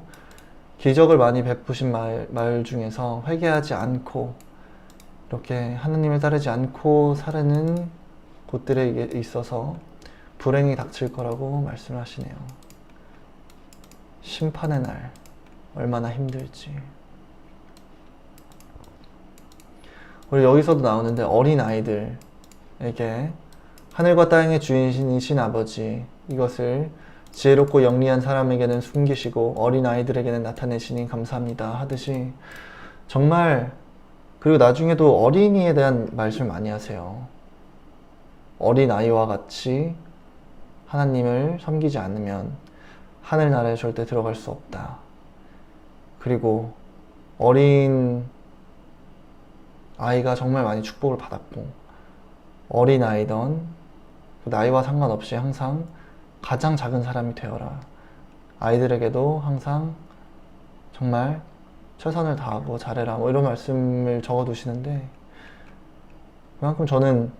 기적을 많이 베푸신 말 중에서 회개하지 않고 이렇게 하나님을 따르지 않고 사는 곳들에 있어서 불행이 닥칠 거라고 말씀을 하시네요. 심판의 날 얼마나 힘들지. 우리 여기서도 나오는데 어린 아이들에게 하늘과 땅의 주인이신 아버지 이것을 지혜롭고 영리한 사람에게는 숨기시고 어린 아이들에게는 나타내시니 감사합니다 하듯이 정말. 그리고 나중에도 어린이에 대한 말씀을 많이 하세요. 어린 아이와 같이 하나님을 섬기지 않으면 하늘나라에 절대 들어갈 수 없다. 그리고 어린 아이가 정말 많이 축복을 받았고 어린 아이던 나이와 상관없이 항상 가장 작은 사람이 되어라. 아이들에게도 항상 정말 최선을 다하고 잘해라. 이런 말씀을 적어두시는데 그만큼 저는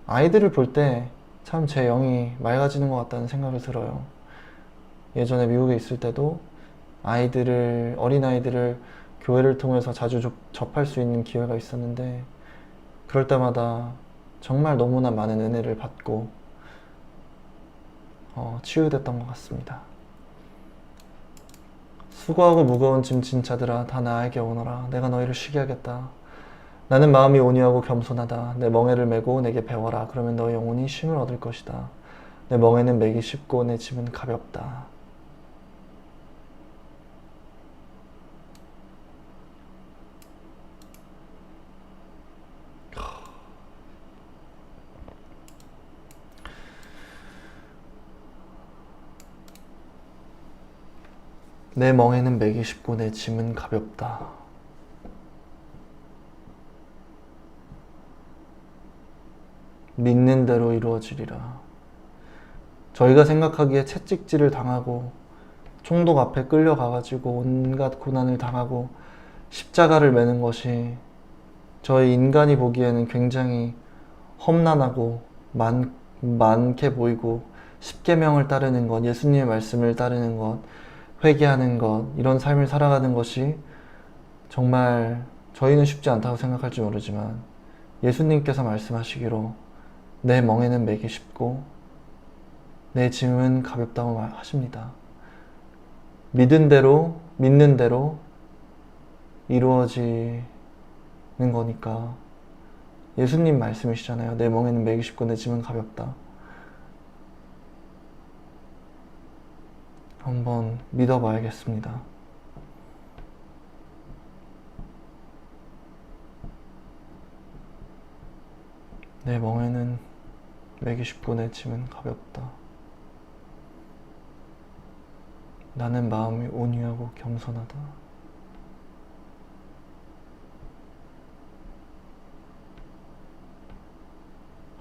아이들을 볼 때 참 제 영이 맑아지는 것 같다는 생각이 들어요. 예전에 미국에 있을 때도 어린아이들을 교회를 통해서 자주 접할 수 있는 기회가 있었는데 그럴 때마다 정말 너무나 많은 은혜를 받고 치유됐던 것 같습니다. 수고하고 무거운 짐 진 자들아 다 나에게 오너라. 내가 너희를 쉬게 하겠다. 나는 마음이 온유하고 겸손하다. 내 멍에를 메고 내게 배워라. 그러면 너희 영혼이 쉼을 얻을 것이다. 내 멍에는 매기 쉽고 내 짐은 가볍다. 내 멍에는 매기 쉽고 내 짐은 가볍다. 믿는 대로 이루어지리라. 저희가 생각하기에 채찍질을 당하고 총독 앞에 끌려가가지고 온갖 고난을 당하고 십자가를 매는 것이 저희 인간이 보기에는 굉장히 험난하고 많게 보이고 십계명을 따르는 것, 예수님의 말씀을 따르는 것, 회개하는 것, 이런 삶을 살아가는 것이 정말 저희는 쉽지 않다고 생각할지 모르지만 예수님께서 말씀하시기로 내 멍에는 매기 쉽고 내 짐은 가볍다고 하십니다. 믿는 대로 이루어지는 거니까 예수님 말씀이시잖아요. 내 멍에는 매기 쉽고 내 짐은 가볍다. 한번 믿어봐야겠습니다. 내 멍에는 매기 쉽고 내 짐은 가볍다. 나는 마음이 온유하고 겸손하다.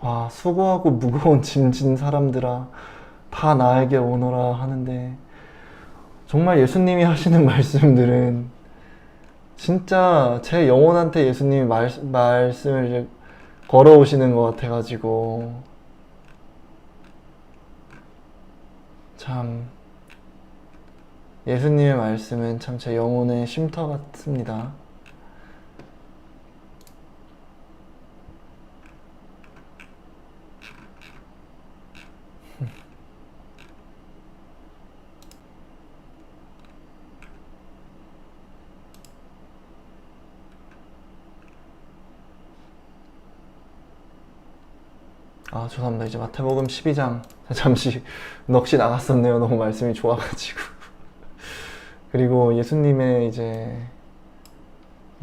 와, 수고하고 무거운 짐 진 사람들아 다 나에게 오너라 하는데 정말 예수님이 하시는 말씀들은 진짜 제 영혼한테 예수님이 말씀을 이제 걸어오시는 것 같아가지고 참 예수님의 말씀은 참 제 영혼의 쉼터 같습니다. 죄송합니다. 이제 마태복음 12장 잠시 넋이 나갔었네요. 너무 말씀이 좋아가지고. 그리고 예수님의 이제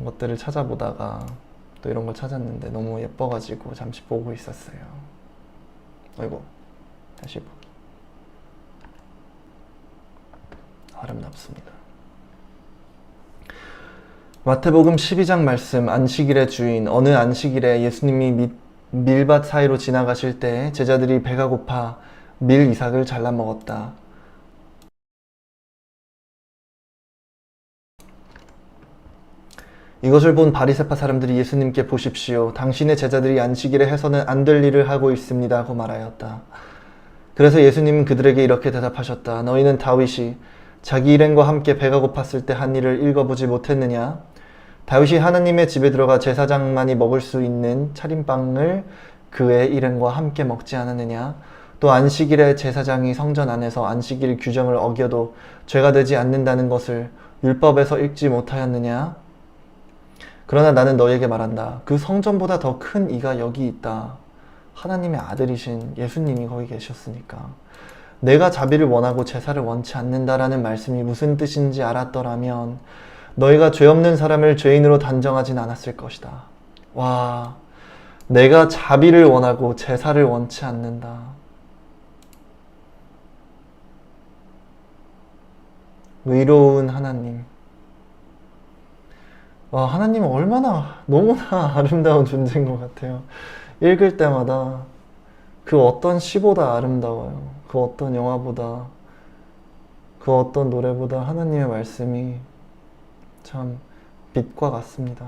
것들을 찾아보다가 또 이런 걸 찾았는데 너무 예뻐가지고 잠시 보고 있었어요. 아이고, 다시 보기. 아름답습니다. 마태복음 12장 말씀. 안식일의 주인. 어느 안식일에 예수님이 밀밭 사이로 지나가실 때 제자들이 배가 고파 밀 이삭을 잘라 먹었다. 이것을 본 바리새파 사람들이 예수님께 보십시오. 당신의 제자들이 안식일에 해서는 안 될 일을 하고 있습니다. 하고 말하였다. 그래서 예수님은 그들에게 이렇게 대답하셨다. 너희는 다윗이 자기 일행과 함께 배가 고팠을 때 한 일을 읽어보지 못했느냐? 다윗이 하나님의 집에 들어가 제사장만이 먹을 수 있는 차림빵을 그의 일행과 함께 먹지 않았느냐? 또 안식일에 제사장이 성전 안에서 안식일 규정을 어겨도 죄가 되지 않는다는 것을 율법에서 읽지 못하였느냐? 그러나 나는 너에게 말한다. 그 성전보다 더 큰 이가 여기 있다. 하나님의 아들이신 예수님이 거기 계셨으니까. 내가 자비를 원하고 제사를 원치 않는다라는 말씀이 무슨 뜻인지 알았더라면 너희가 죄 없는 사람을 죄인으로 단정하진 않았을 것이다. 와, 내가 자비를 원하고 제사를 원치 않는다. 의로운 하나님. 와, 하나님은 얼마나 너무나 아름다운 존재인 것 같아요. 읽을 때마다 그 어떤 시보다 아름다워요. 그 어떤 영화보다, 그 어떤 노래보다 하나님의 말씀이 참 빛과 같습니다.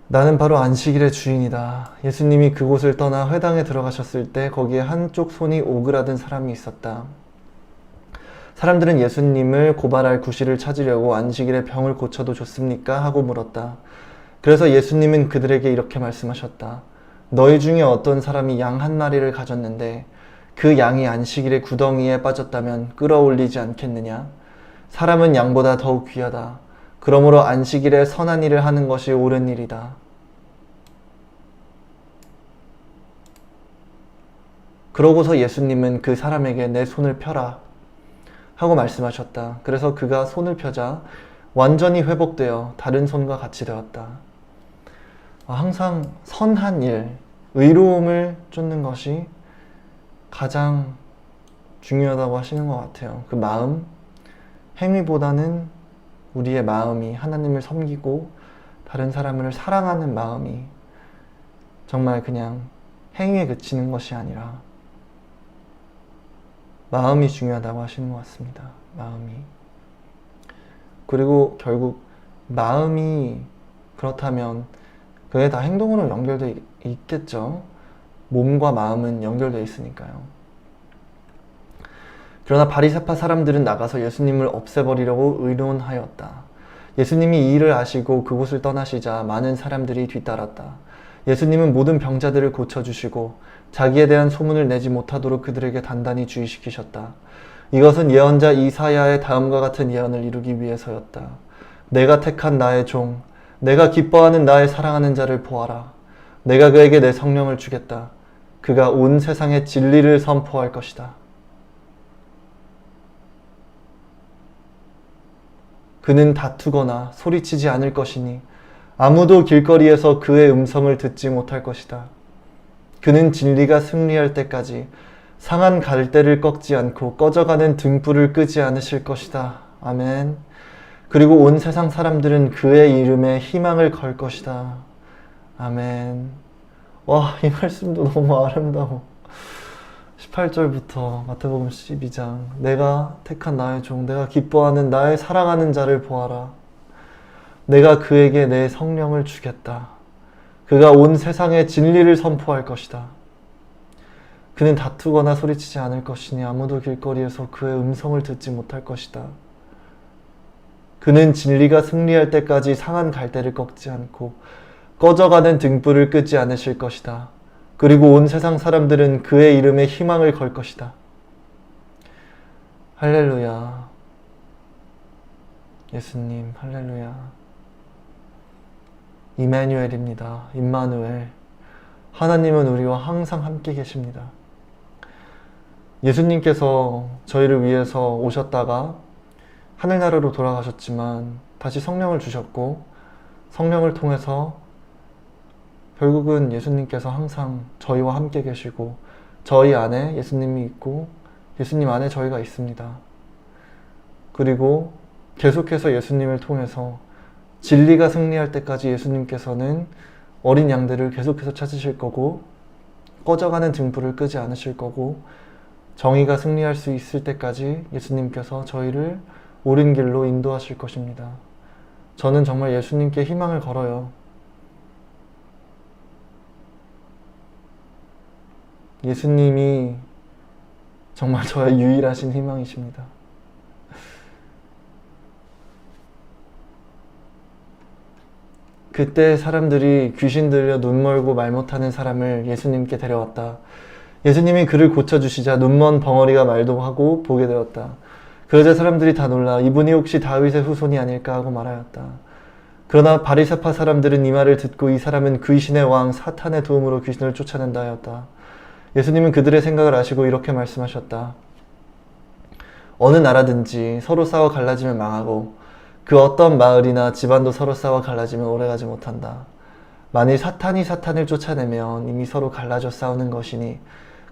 나는 바로 안식일의 주인이다. 예수님이 그곳을 떠나 회당에 들어가셨을 때 거기에 한쪽 손이 오그라든 사람이 있었다. 사람들은 예수님을 고발할 구실을 찾으려고 안식일에 병을 고쳐도 좋습니까? 하고 물었다. 그래서 예수님은 그들에게 이렇게 말씀하셨다. 너희 중에 어떤 사람이 양 한 마리를 가졌는데 그 양이 안식일에 구덩이에 빠졌다면 끌어올리지 않겠느냐? 사람은 양보다 더욱 귀하다. 그러므로 안식일에 선한 일을 하는 것이 옳은 일이다. 그러고서 예수님은 그 사람에게 내 손을 펴라 하고 말씀하셨다. 그래서 그가 손을 펴자 완전히 회복되어 다른 손과 같이 되었다. 항상 선한 일, 의로움을 쫓는 것이 가장 중요하다고 하시는 것 같아요. 그 마음, 행위보다는 우리의 마음이 하나님을 섬기고 다른 사람을 사랑하는 마음이 정말 그냥 행위에 그치는 것이 아니라 마음이 중요하다고 하시는 것 같습니다. 마음이. 그리고 결국 마음이 그렇다면 그게 다 행동으로 연결되어 있겠죠. 몸과 마음은 연결되어 있으니까요. 그러나 바리새파 사람들은 나가서 예수님을 없애버리려고 의논하였다. 예수님이 이 일을 아시고 그곳을 떠나시자 많은 사람들이 뒤따랐다. 예수님은 모든 병자들을 고쳐주시고 자기에 대한 소문을 내지 못하도록 그들에게 단단히 주의시키셨다. 이것은 예언자 이사야의 다음과 같은 예언을 이루기 위해서였다. 내가 택한 나의 종, 내가 기뻐하는 나의 사랑하는 자를 보아라. 내가 그에게 내 성령을 주겠다. 그가 온 세상에 진리를 선포할 것이다. 그는 다투거나 소리치지 않을 것이니 아무도 길거리에서 그의 음성을 듣지 못할 것이다. 그는 진리가 승리할 때까지 상한 갈대를 꺾지 않고 꺼져가는 등불을 끄지 않으실 것이다. 아멘. 그리고 온 세상 사람들은 그의 이름에 희망을 걸 것이다. 아멘. 와, 이 말씀도 너무 아름다워. 18절부터 마태복음 12장. 내가 택한 나의 종, 내가 기뻐하는 나의 사랑하는 자를 보아라. 내가 그에게 내 성령을 주겠다. 그가 온 세상에 진리를 선포할 것이다. 그는 다투거나 소리치지 않을 것이니 아무도 길거리에서 그의 음성을 듣지 못할 것이다. 그는 진리가 승리할 때까지 상한 갈대를 꺾지 않고 꺼져가는 등불을 끄지 않으실 것이다. 그리고 온 세상 사람들은 그의 이름에 희망을 걸 것이다. 할렐루야. 예수님, 할렐루야. 이마누엘입니다. 임마누엘. 하나님은 우리와 항상 함께 계십니다. 예수님께서 저희를 위해서 오셨다가 하늘나라로 돌아가셨지만 다시 성령을 주셨고, 성령을 통해서 결국은 예수님께서 항상 저희와 함께 계시고, 저희 안에 예수님이 있고 예수님 안에 저희가 있습니다. 그리고 계속해서 예수님을 통해서 진리가 승리할 때까지 예수님께서는 어린 양들을 계속해서 찾으실 거고, 꺼져가는 등불을 끄지 않으실 거고, 정의가 승리할 수 있을 때까지 예수님께서 저희를 옳은 길로 인도하실 것입니다. 저는 정말 예수님께 희망을 걸어요. 예수님이 정말 저의 유일하신 희망이십니다. 그때 사람들이 귀신 들려 눈 멀고 말 못하는 사람을 예수님께 데려왔다. 예수님이 그를 고쳐주시자 눈먼 벙어리가 말도 하고 보게 되었다. 그러자 사람들이 다 놀라 이분이 혹시 다윗의 후손이 아닐까 하고 말하였다. 그러나 바리새파 사람들은 이 말을 듣고 이 사람은 귀신의 왕 사탄의 도움으로 귀신을 쫓아낸다 하였다. 예수님은 그들의 생각을 아시고 이렇게 말씀하셨다. 어느 나라든지 서로 싸워 갈라지면 망하고 그 어떤 마을이나 집안도 서로 싸워 갈라지면 오래가지 못한다. 만일 사탄이 사탄을 쫓아내면 이미 서로 갈라져 싸우는 것이니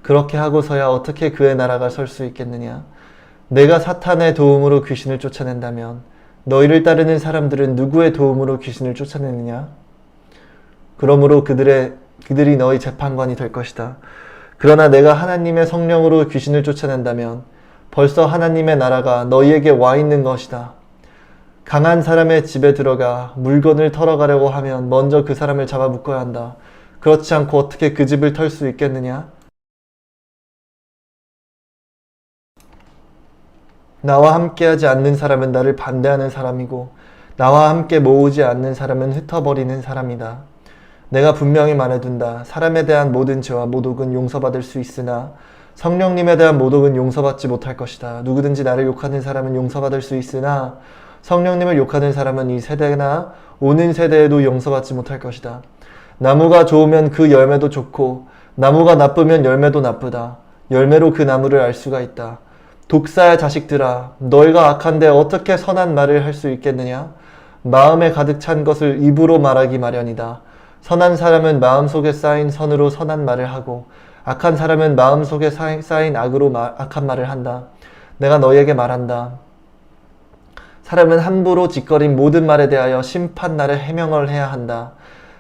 그렇게 하고서야 어떻게 그의 나라가 설 수 있겠느냐. 내가 사탄의 도움으로 귀신을 쫓아낸다면 너희를 따르는 사람들은 누구의 도움으로 귀신을 쫓아내느냐? 그러므로 그들이 너희 재판관이 될 것이다. 그러나 내가 하나님의 성령으로 귀신을 쫓아낸다면 벌써 하나님의 나라가 너희에게 와 있는 것이다. 강한 사람의 집에 들어가 물건을 털어가려고 하면 먼저 그 사람을 잡아 묶어야 한다. 그렇지 않고 어떻게 그 집을 털 수 있겠느냐? 나와 함께하지 않는 사람은 나를 반대하는 사람이고 나와 함께 모으지 않는 사람은 흩어버리는 사람이다. 내가 분명히 말해둔다. 사람에 대한 모든 죄와 모독은 용서받을 수 있으나 성령님에 대한 모독은 용서받지 못할 것이다. 누구든지 나를 욕하는 사람은 용서받을 수 있으나 성령님을 욕하는 사람은 이 세대나 오는 세대에도 용서받지 못할 것이다. 나무가 좋으면 그 열매도 좋고 나무가 나쁘면 열매도 나쁘다. 열매로 그 나무를 알 수가 있다. 독사의 자식들아, 너희가 악한데 어떻게 선한 말을 할 수 있겠느냐? 마음에 가득 찬 것을 입으로 말하기 마련이다. 선한 사람은 마음속에 쌓인 선으로 선한 말을 하고 악한 사람은 마음속에 쌓인 악으로 악한 말을 한다. 내가 너희에게 말한다. 사람은 함부로 짓거린 모든 말에 대하여 심판날에 해명을 해야 한다.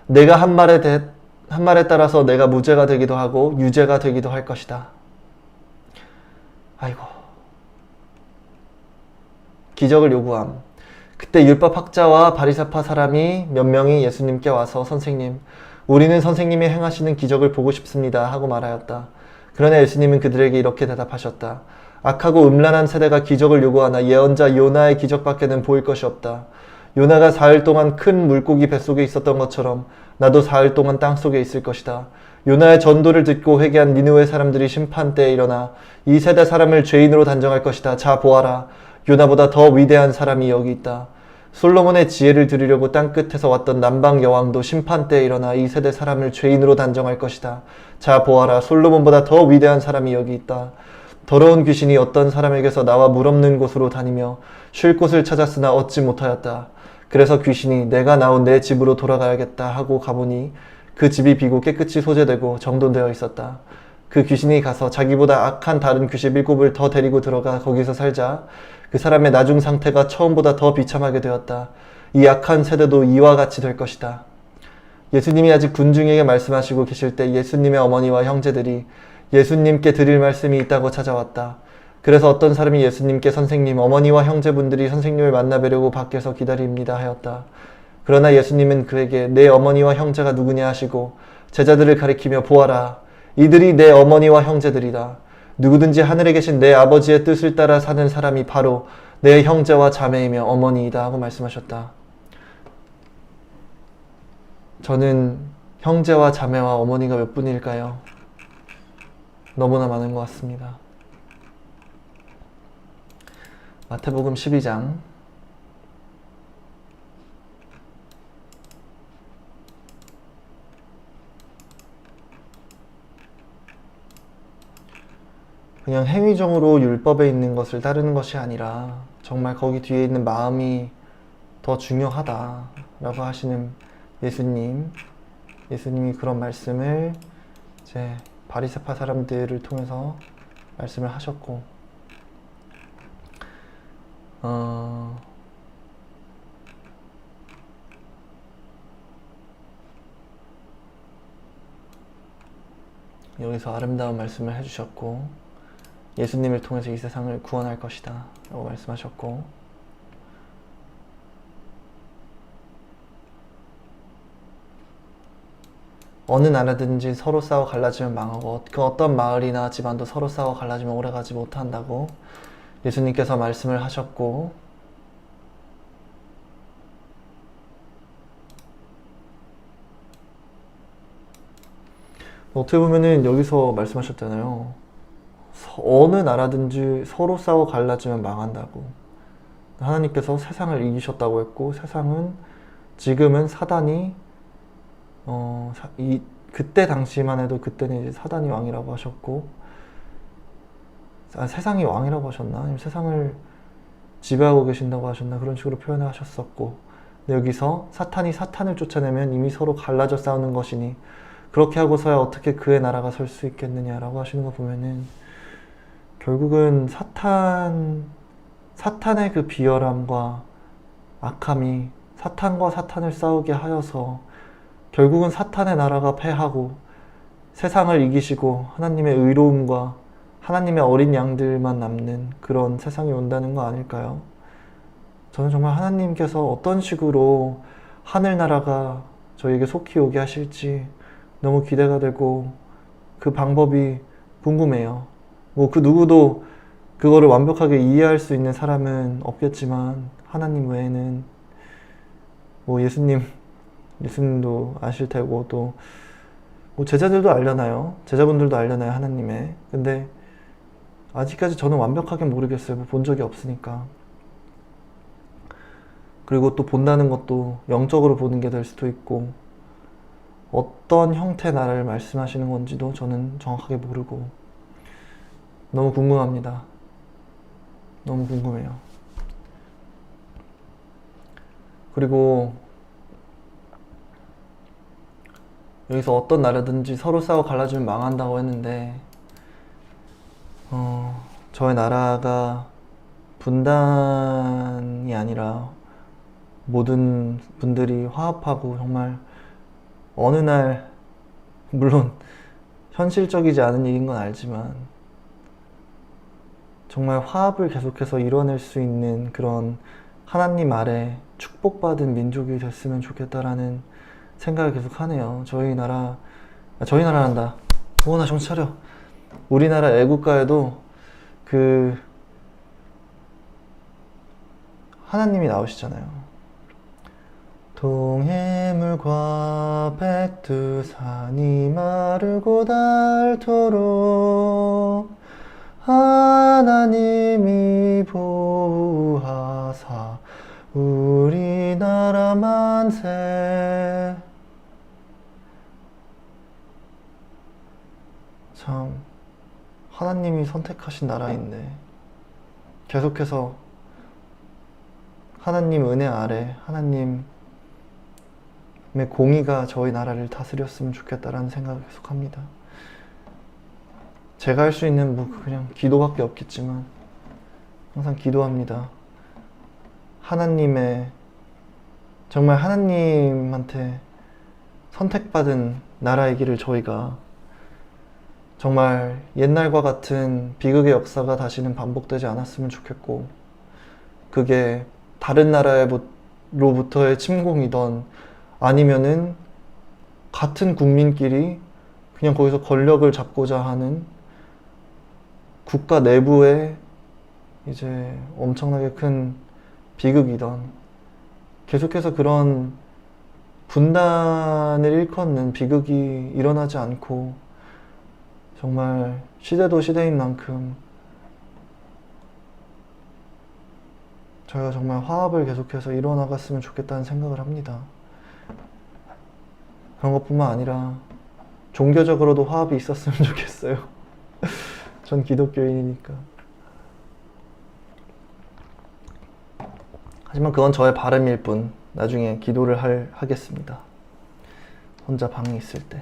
내가 한 말에 따라서 내가 무죄가 되기도 하고 유죄가 되기도 할 것이다. 아이고. 기적을 요구함. 그때 율법학자와 바리새파 사람이 몇 명이 예수님께 와서 선생님, 우리는 선생님이 행하시는 기적을 보고 싶습니다 하고 말하였다. 그러나 예수님은 그들에게 이렇게 대답하셨다. 악하고 음란한 세대가 기적을 요구하나 예언자 요나의 기적밖에는 보일 것이 없다. 요나가 4일 동안 큰 물고기 뱃속에 있었던 것처럼 나도 4일 동안 땅속에 있을 것이다. 요나의 전도를 듣고 회개한 니느웨 사람들이 심판때에 일어나 이 세대 사람을 죄인으로 단정할 것이다. 자 보아라. 요나보다 더 위대한 사람이 여기 있다. 솔로몬의 지혜를 들으려고 땅끝에서 왔던 남방 여왕도 심판때에 일어나 이 세대 사람을 죄인으로 단정할 것이다. 자 보아라. 솔로몬보다 더 위대한 사람이 여기 있다. 더러운 귀신이 어떤 사람에게서 나와 물 없는 곳으로 다니며 쉴 곳을 찾았으나 얻지 못하였다. 그래서 귀신이 내가 나온 내 집으로 돌아가야겠다 하고 가보니 그 집이 비고 깨끗이 소재되고 정돈되어 있었다. 그 귀신이 가서 자기보다 악한 다른 귀신 7을 더 데리고 들어가 거기서 살자 그 사람의 나중 상태가 처음보다 더 비참하게 되었다. 이 악한 세대도 이와 같이 될 것이다. 예수님이 아직 군중에게 말씀하시고 계실 때 예수님의 어머니와 형제들이 예수님께 드릴 말씀이 있다고 찾아왔다. 그래서 어떤 사람이 예수님께 선생님, 어머니와 형제분들이 선생님을 만나뵈려고 밖에서 기다립니다 하였다. 그러나 예수님은 그에게 내 어머니와 형제가 누구냐 하시고 제자들을 가리키며 보아라. 이들이 내 어머니와 형제들이다. 누구든지 하늘에 계신 내 아버지의 뜻을 따라 사는 사람이 바로 내 형제와 자매이며 어머니이다 하고 말씀하셨다. 저는 형제와 자매와 어머니가 몇 분일까요? 너무나 많은 것 같습니다. 마태복음 12장 그냥 행위적으로 율법에 있는 것을 따르는 것이 아니라 정말 거기 뒤에 있는 마음이 더 중요하다라고 하시는 예수님이 그런 말씀을 이제 바리새파 사람들을 통해서 말씀을 하셨고, 여기서 아름다운 말씀을 해주셨고, 예수님을 통해서 이 세상을 구원할 것이다 라고 말씀하셨고, 어느 나라든지 서로 싸워 갈라지면 망하고 그 어떤 마을이나 집안도 서로 싸워 갈라지면 오래가지 못한다고 예수님께서 말씀을 하셨고, 어떻게 보면은 여기서 말씀하셨잖아요. 어느 나라든지 서로 싸워 갈라지면 망한다고. 하나님께서 세상을 이기셨다고 했고, 세상은 지금은 사단이 그때 당시만 해도 그때는 이제 사단이 왕이라고 하셨고, 세상이 왕이라고 하셨나? 아니면 세상을 지배하고 계신다고 하셨나? 그런 식으로 표현을 하셨었고, 근데 여기서 사탄이 사탄을 쫓아내면 이미 서로 갈라져 싸우는 것이니 그렇게 하고서야 어떻게 그의 나라가 설 수 있겠느냐라고 하시는 거 보면은, 결국은 사탄의 그 비열함과 악함이 사탄과 사탄을 싸우게 하여서 결국은 사탄의 나라가 패하고 세상을 이기시고 하나님의 의로움과 하나님의 어린 양들만 남는 그런 세상이 온다는 거 아닐까요? 저는 정말 하나님께서 어떤 식으로 하늘나라가 저희에게 속히 오게 하실지 너무 기대가 되고, 그 방법이 궁금해요. 뭐 그 누구도 그거를 완벽하게 이해할 수 있는 사람은 없겠지만, 하나님 외에는 뭐 예수님도 아실 테고, 또 뭐 제자들도 알려나요? 제자분들도 알려나요? 하나님의. 근데 아직까지 저는 완벽하게 모르겠어요. 뭐 본 적이 없으니까. 그리고 또 본다는 것도 영적으로 보는 게 될 수도 있고, 어떤 형태의 나라를 말씀하시는 건지도 저는 정확하게 모르고 너무 궁금합니다. 너무 궁금해요. 그리고 여기서 어떤 나라든지 서로 싸워 갈라지면 망한다고 했는데, 저의 나라가 분단이 아니라 모든 분들이 화합하고 정말 어느 날, 물론 현실적이지 않은 일인 건 알지만 정말 화합을 계속해서 이뤄낼 수 있는 그런 하나님 아래 축복받은 민족이 됐으면 좋겠다라는 생각을 계속 하네요. 저희 나라란다. 오나 정신 차려. 우리나라 애국가에도 그 하나님이 나오시잖아요. 동해물과 백두산이 마르고 닳도록 하나님이 보호하사 우리나라 만세. 참 하나님이 선택하신 나라인데 계속해서 하나님 은혜 아래 하나님의 공의가 저희 나라를 다스렸으면 좋겠다라는 생각을 계속합니다. 제가 할 수 있는 뭐 그냥 기도밖에 없겠지만 항상 기도합니다. 정말 하나님한테 선택받은 나라이기를 저희가 정말 옛날과 같은 비극의 역사가 다시는 반복되지 않았으면 좋겠고, 그게 다른 나라로부터의 침공이던 아니면은 같은 국민끼리 그냥 거기서 권력을 잡고자 하는 국가 내부의 이제 엄청나게 큰 비극이던, 계속해서 그런 분단을 일컫는 비극이 일어나지 않고 정말 시대도 시대인 만큼 저희가 정말 화합을 계속해서 이뤄나갔으면 좋겠다는 생각을 합니다. 그런 것뿐만 아니라 종교적으로도 화합이 있었으면 좋겠어요. 전 기독교인이니까. 하지만 그건 저의 바람일 뿐. 나중에 기도를 하겠습니다. 혼자 방에 있을 때.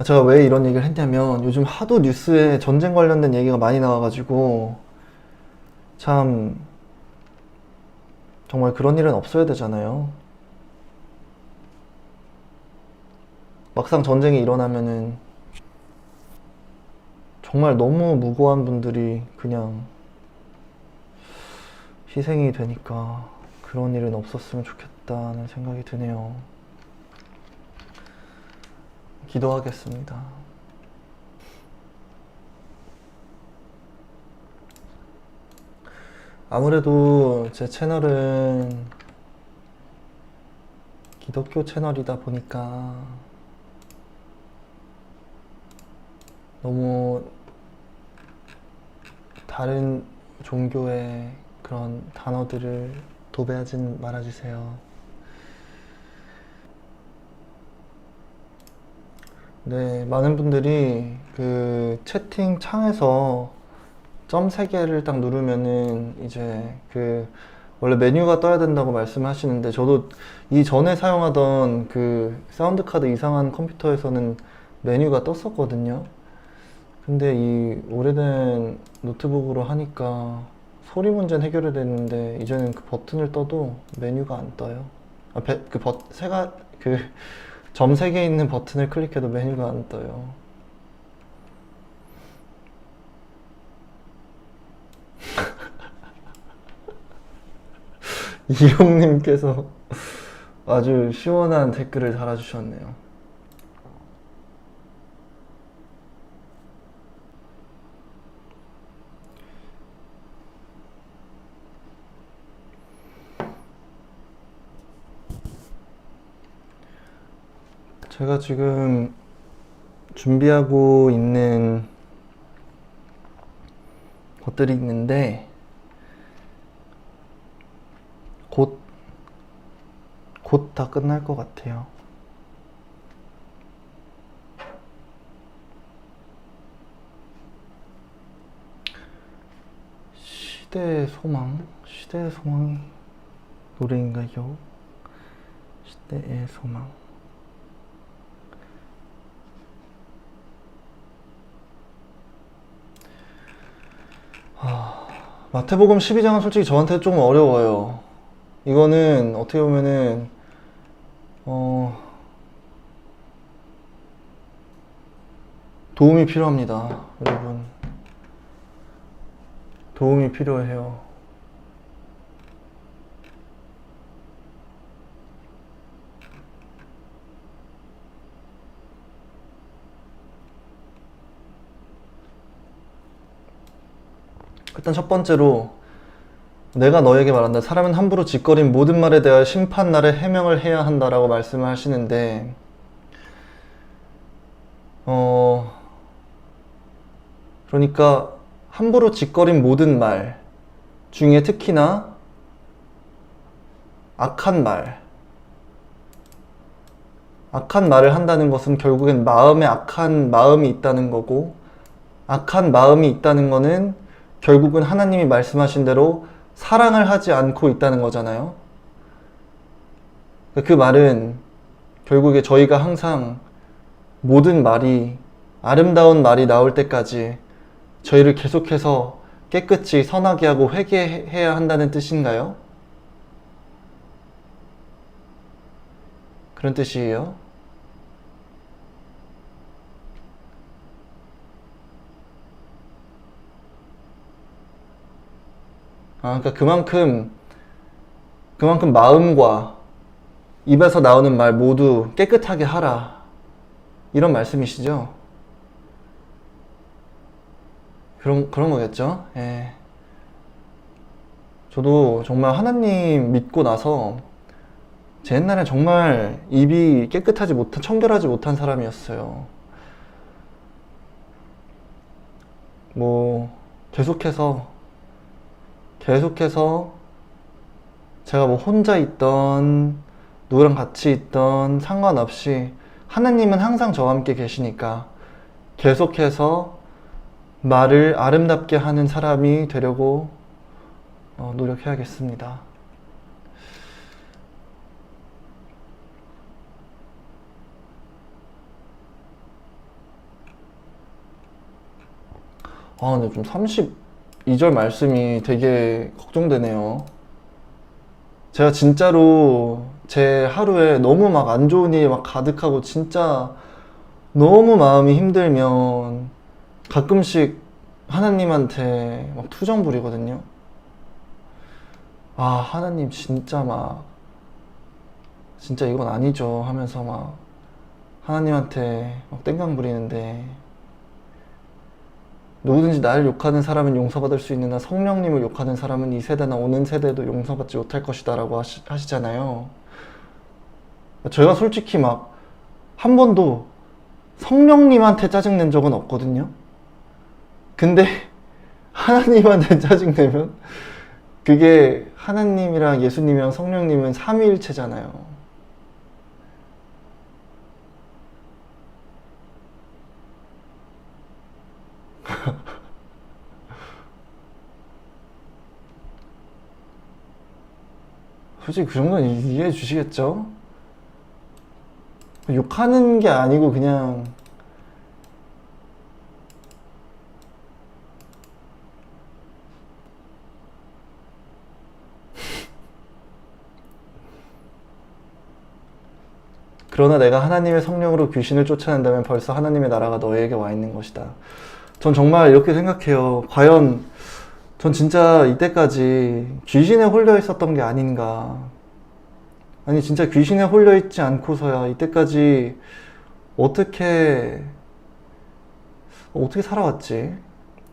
제가 왜 이런 얘기를 했냐면 요즘 하도 뉴스에 전쟁 관련된 얘기가 많이 나와가지고 참 정말 그런 일은 없어야 되잖아요. 막상 전쟁이 일어나면은 정말 너무 무고한 분들이 그냥 희생이 되니까 그런 일은 없었으면 좋겠다는 생각이 드네요. 기도하겠습니다. 아무래도 제 채널은 기독교 채널이다 보니까 너무 다른 종교의 그런 단어들을 도배하진 말아주세요. 네, 많은 분들이 그 채팅 창에서 점 3개를 딱 누르면은 이제 그 원래 메뉴가 떠야 된다고 말씀하시는데 저도 이전에 사용하던 그 사운드 카드 이상한 컴퓨터에서는 메뉴가 떴었거든요. 근데 이 오래된 노트북으로 하니까 소리 문제는 해결이 됐는데 이제는 그 버튼을 떠도 메뉴가 안 떠요. 점 3개 있는 버튼을 클릭해도 메뉴가 안 떠요. 이용님께서 아주 시원한 댓글을 달아주셨네요. 제가 지금 준비하고 있는 것들이 있는데 곧 다 끝날 것 같아요. 시대의 소망이 노래인가요? 시대의 소망. 마태복음 12장은 솔직히 저한테 조금 어려워요. 이거는 어떻게 보면은 도움이 필요합니다. 여러분, 도움이 필요해요. 일단 첫 번째로 내가 너에게 말한다. 사람은 함부로 짓거린 모든 말에 대하여 심판날에 해명을 해야 한다라고 말씀을 하시는데 그러니까 함부로 짓거린 모든 말 중에 특히나 악한 말을 한다는 것은 결국엔 마음에 악한 마음이 있다는 거고, 악한 마음이 있다는 거는 결국은 하나님이 말씀하신 대로 사랑을 하지 않고 있다는 거잖아요. 그 말은 결국에 저희가 항상 모든 말이, 아름다운 말이 나올 때까지 저희를 계속해서 깨끗이 선하게 하고 회개해야 한다는 뜻인가요? 그런 뜻이에요. 그러니까 그만큼 마음과 입에서 나오는 말 모두 깨끗하게 하라, 이런 말씀이시죠? 그런 거겠죠? 예. 저도 정말 하나님 믿고 나서 제 옛날에 정말 입이 깨끗하지 못한, 청결하지 못한 사람이었어요. 계속해서 제가 혼자 있던 누구랑 같이 있던 상관없이 하나님은 항상 저와 함께 계시니까 계속해서 말을 아름답게 하는 사람이 되려고 노력해야겠습니다. 근데 좀 32절 말씀이 되게 걱정되네요. 제가 진짜로 제 하루에 너무 막 안 좋은 일이 막 가득하고 진짜 너무 마음이 힘들면 가끔씩 하나님한테 막 투정 부리거든요. 하나님 진짜 이건 아니죠 하면서 막 하나님한테 막 땡강 부리는데, 누구든지 나를 욕하는 사람은 용서받을 수 있으나 성령님을 욕하는 사람은 이 세대나 오는 세대도 용서받지 못할 것이다 라고 하시잖아요. 제가 솔직히 막 한 번도 성령님한테 짜증낸 적은 없거든요. 근데 하나님한테 짜증내면 그게 하나님이랑 예수님이랑 성령님은 삼위일체잖아요. 솔직히 그 정도는 이해해 주시겠죠? 욕하는 게 아니고 그냥 그러나 내가 하나님의 성령으로 귀신을 쫓아낸다면 벌써 하나님의 나라가 너에게 와 있는 것이다. 전 정말 이렇게 생각해요. 과연 전 진짜 이때까지 귀신에 홀려 있었던 게 아닌가. 아니 진짜 귀신에 홀려 있지 않고서야 이때까지 어떻게 살아왔지?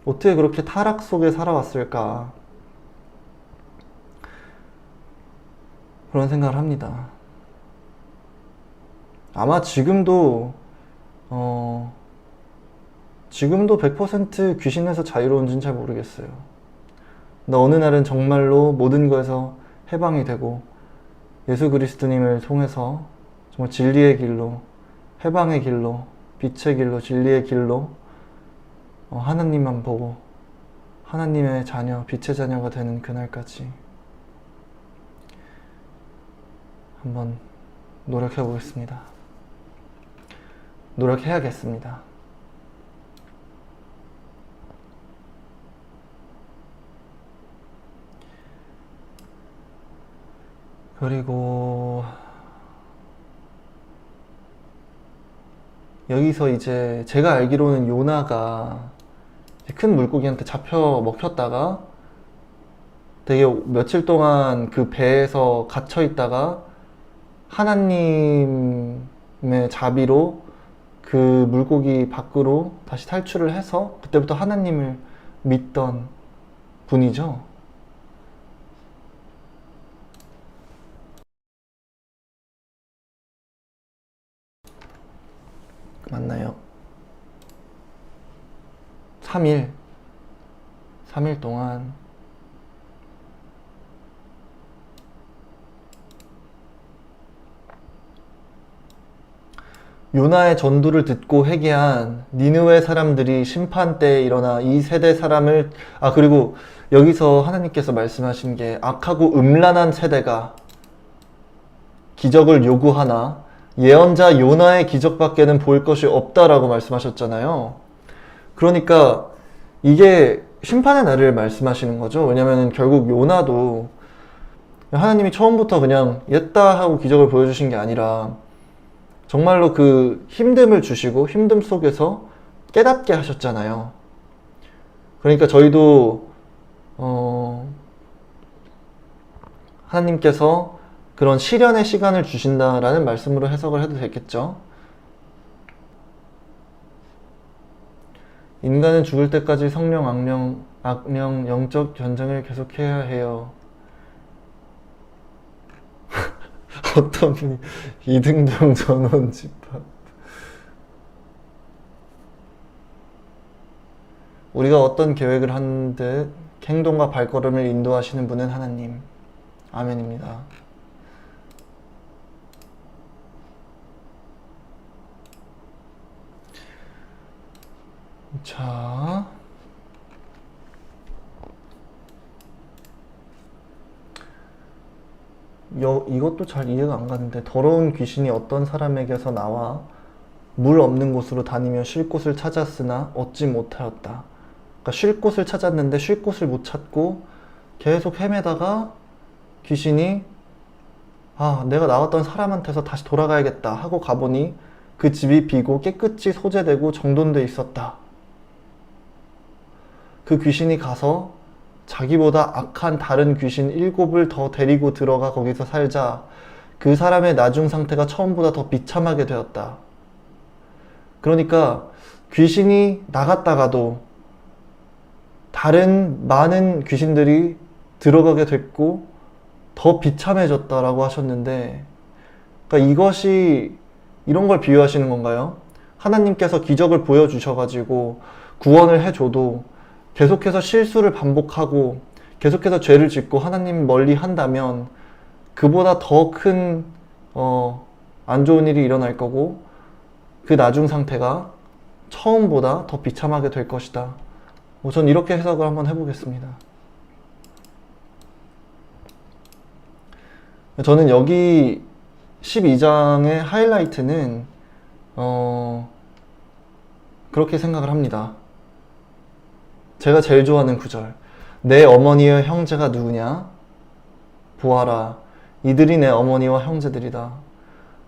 어떻게 그렇게 타락 속에 살아왔을까? 그런 생각을 합니다. 아마 지금도 100% 귀신에서 자유로운지는 잘 모르겠어요. 근데 어느 날은 정말로 모든 거에서 해방이 되고 예수 그리스도님을 통해서 정말 진리의 길로, 해방의 길로, 빛의 길로, 진리의 길로 하나님만 보고 하나님의 자녀, 빛의 자녀가 되는 그날까지 한번 노력해 보겠습니다. 노력해야겠습니다. 그리고 여기서 이제 제가 알기로는 요나가 큰 물고기한테 잡혀 먹혔다가 되게 며칠 동안 그 배에서 갇혀 있다가 하나님의 자비로 그 물고기 밖으로 다시 탈출을 해서 그때부터 하나님을 믿던 분이죠. 맞나요? 3일 동안 요나의 전도를 듣고 회개한 니느웨 사람들이 심판 때에 일어나 이 세대 사람을 그리고 여기서 하나님께서 말씀하신 게 악하고 음란한 세대가 기적을 요구하나 예언자 요나의 기적밖에는 볼 것이 없다라고 말씀하셨잖아요. 그러니까 이게 심판의 날을 말씀하시는 거죠. 왜냐면 결국 요나도 하나님이 처음부터 그냥 옛다 하고 기적을 보여주신 게 아니라 정말로 그 힘듦을 주시고 힘듦 속에서 깨닫게 하셨잖아요. 그러니까 저희도 하나님께서 그런 시련의 시간을 주신다라는 말씀으로 해석을 해도 되겠죠. 인간은 죽을 때까지 성령, 악령, 영적 전쟁을 계속해야 해요. 어떤 분이 이등병 전원 집합. 우리가 어떤 계획을 하는 듯 행동과 발걸음을 인도하시는 분은 하나님. 아멘입니다. 자, 이것도 잘 이해가 안 가는데, 더러운 귀신이 어떤 사람에게서 나와 물 없는 곳으로 다니며 쉴 곳을 찾았으나 얻지 못하였다. 그러니까 쉴 곳을 찾았는데 쉴 곳을 못 찾고 계속 헤매다가 귀신이 내가 나왔던 사람한테서 다시 돌아가야겠다 하고 가보니 그 집이 비고 깨끗이 소재되고 정돈돼 있었다. 그 귀신이 가서 자기보다 악한 다른 귀신 7을 더 데리고 들어가 거기서 살자 그 사람의 나중 상태가 처음보다 더 비참하게 되었다. 그러니까 귀신이 나갔다가도 다른 많은 귀신들이 들어가게 됐고 더 비참해졌다라고 하셨는데, 그러니까 이것이 이런 걸 비유하시는 건가요? 하나님께서 기적을 보여주셔가지고 구원을 해줘도 계속해서 실수를 반복하고 계속해서 죄를 짓고 하나님 멀리 한다면 그보다 더 큰 안 좋은 일이 일어날 거고 그 나중 상태가 처음보다 더 비참하게 될 것이다. 전 이렇게 해석을 한번 해보겠습니다. 저는 여기 12장의 하이라이트는 그렇게 생각을 합니다. 제가 제일 좋아하는 구절. 내 어머니의 형제가 누구냐? 보아라. 이들이 내 어머니와 형제들이다.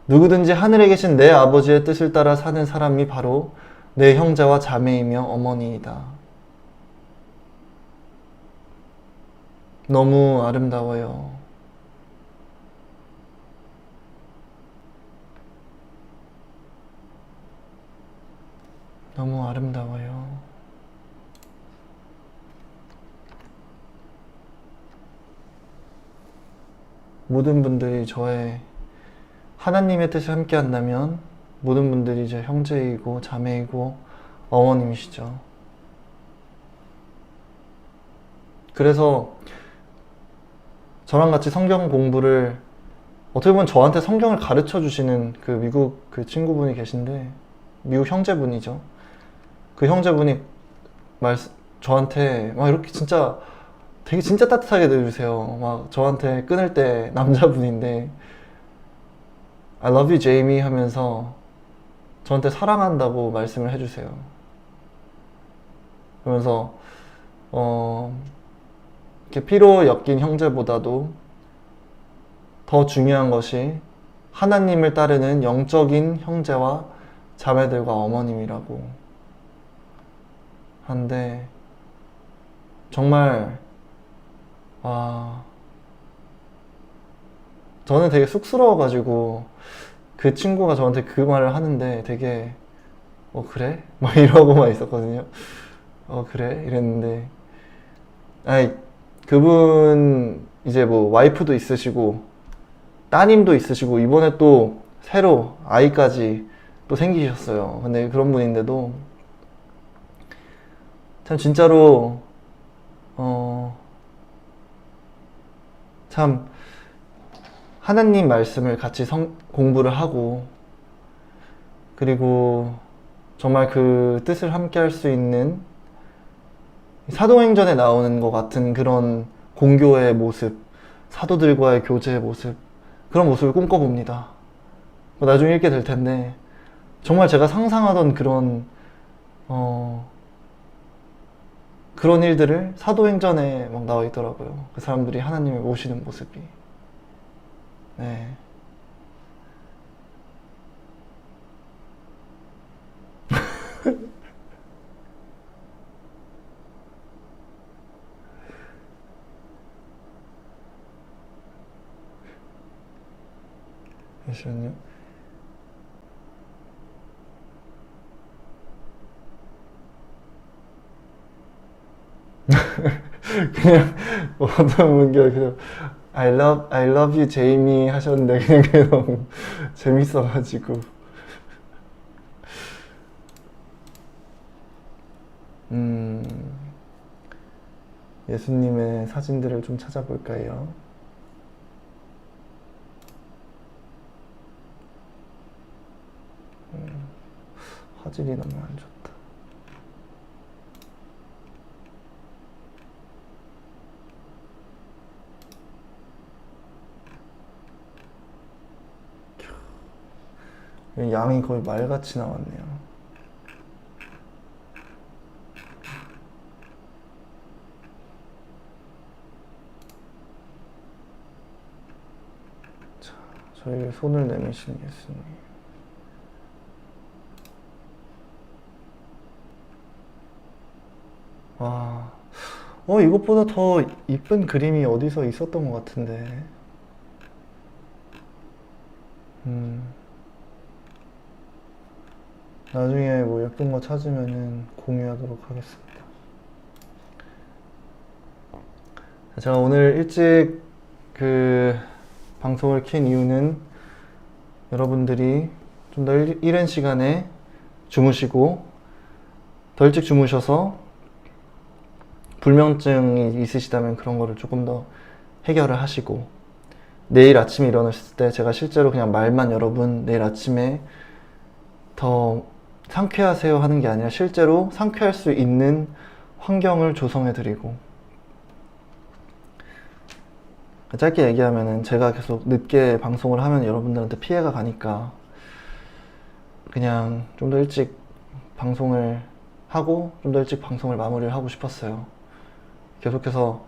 누구든지 하늘에 계신 내 아버지의 뜻을 따라 사는 사람이 바로 내 형제와 자매이며 어머니이다. 너무 아름다워요. 너무 아름다워요. 모든 분들이 저의 하나님의 뜻을 함께 한다면 모든 분들이 제 형제이고 자매이고 어머님이시죠. 그래서 저랑 같이 성경 공부를 어떻게 보면 저한테 성경을 가르쳐 주시는 그 미국 그 친구분이 계신데, 미국 형제분이죠. 그 형제분이 저한테 막 이렇게 진짜 되게 진짜 따뜻하게 대해주세요. 막 저한테 끊을 때 남자분인데 I love you, Jamie 하면서 저한테 사랑한다고 말씀을 해주세요. 그러면서 이렇게 피로 엮인 형제보다도 더 중요한 것이 하나님을 따르는 영적인 형제와 자매들과 어머님이라고 하는데, 정말 저는 되게 쑥스러워가지고 그 친구가 저한테 그 말을 하는데 되게 그래? 막 이러고만 있었거든요. 그래? 이랬는데 그분 이제 뭐 와이프도 있으시고 따님도 있으시고 이번에 또 새로 아이까지 또 생기셨어요. 근데 그런 분인데도 참 진짜로 참 하나님 말씀을 같이 공부를 하고, 그리고 정말 그 뜻을 함께 할 수 있는 사도행전에 나오는 것 같은 그런 공교의 모습, 사도들과의 교제의 모습, 그런 모습을 꿈꿔봅니다. 나중에 읽게 될 텐데 정말 제가 상상하던 그런 일들을 사도행전에 막 나와 있더라고요. 그 사람들이 하나님을 모시는 모습이. 네. 잠시만요. 그냥 어떤 분께서 그냥 I love you, Jamie 하셨는데 그냥 그게 너무 재밌어가지고. 예수님의 사진들을 좀 찾아볼까요? 화질이 너무 안 좋다. 양이 거의 말같이 나왔네요. 자, 저에게 손을 내미신 예수님. 와, 이것보다 더 이쁜 그림이 어디서 있었던 것 같은데. 나중에 뭐 예쁜 거 찾으면은 공유하도록 하겠습니다. 제가 오늘 일찍 방송을 킨 이유는 여러분들이 좀 더 이른 시간에 주무시고 더 일찍 주무셔서 불면증이 있으시다면 그런 거를 조금 더 해결을 하시고, 내일 아침에 일어났을 때 제가 실제로 그냥 말만 여러분 내일 아침에 더 상쾌하세요 하는 게 아니라 실제로 상쾌할 수 있는 환경을 조성해 드리고, 짧게 얘기하면은 제가 계속 늦게 방송을 하면 여러분들한테 피해가 가니까 그냥 좀 더 일찍 방송을 하고 좀 더 일찍 방송을 마무리를 하고 싶었어요. 계속해서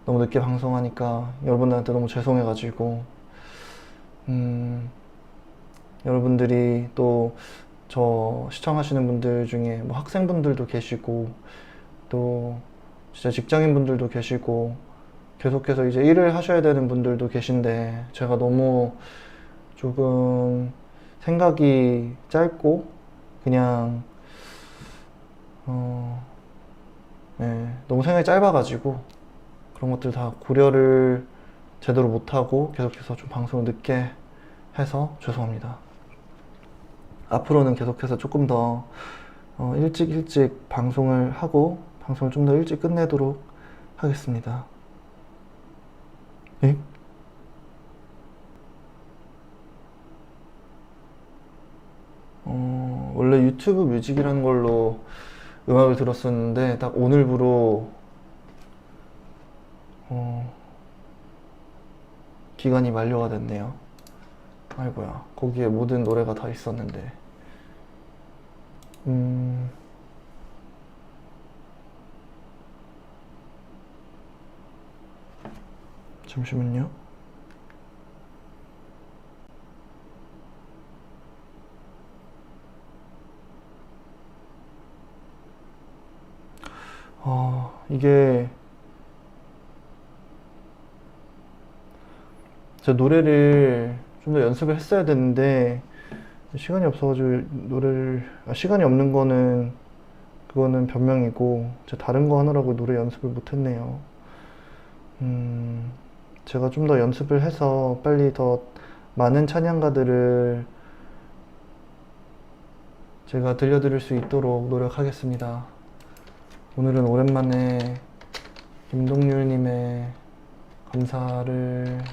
너무 늦게 방송하니까 여러분들한테 너무 죄송해가지고, 여러분들이 또 저 시청하시는 분들 중에 뭐 학생분들도 계시고 또 진짜 직장인분들도 계시고 계속해서 이제 일을 하셔야 되는 분들도 계신데, 제가 너무 조금 생각이 짧고 그냥 네, 너무 생각이 짧아가지고 그런 것들 다 고려를 제대로 못하고 계속해서 좀 방송을 늦게 해서 죄송합니다. 앞으로는 계속해서 조금 더 일찍 방송을 하고 방송을 좀 더 일찍 끝내도록 하겠습니다. 예? 원래 유튜브 뮤직이라는 걸로 음악을 들었었는데 딱 오늘부로 기간이 만료가 됐네요. 아이고야, 거기에 모든 노래가 다 있었는데. 잠시만요. 이게 제 노래를 좀 더 연습을 했어야 되는데 시간이 없어가지고 시간이 없는 거는 그거는 변명이고, 제가 다른 거 하느라고 노래 연습을 못했네요. 제가 좀 더 연습을 해서 빨리 더 많은 찬양가들을 제가 들려드릴 수 있도록 노력하겠습니다. 오늘은 오랜만에 김동률님의 감사를,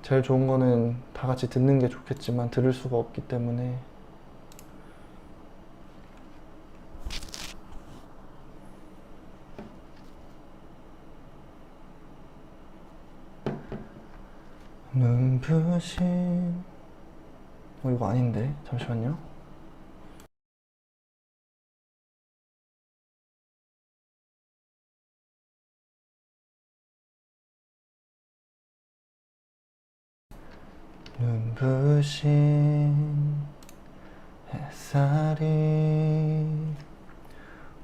제일 좋은 거는 다 같이 듣는 게 좋겠지만 들을 수가 없기 때문에 눈부신 이거 아닌데 잠시만요. 눈부신 햇살이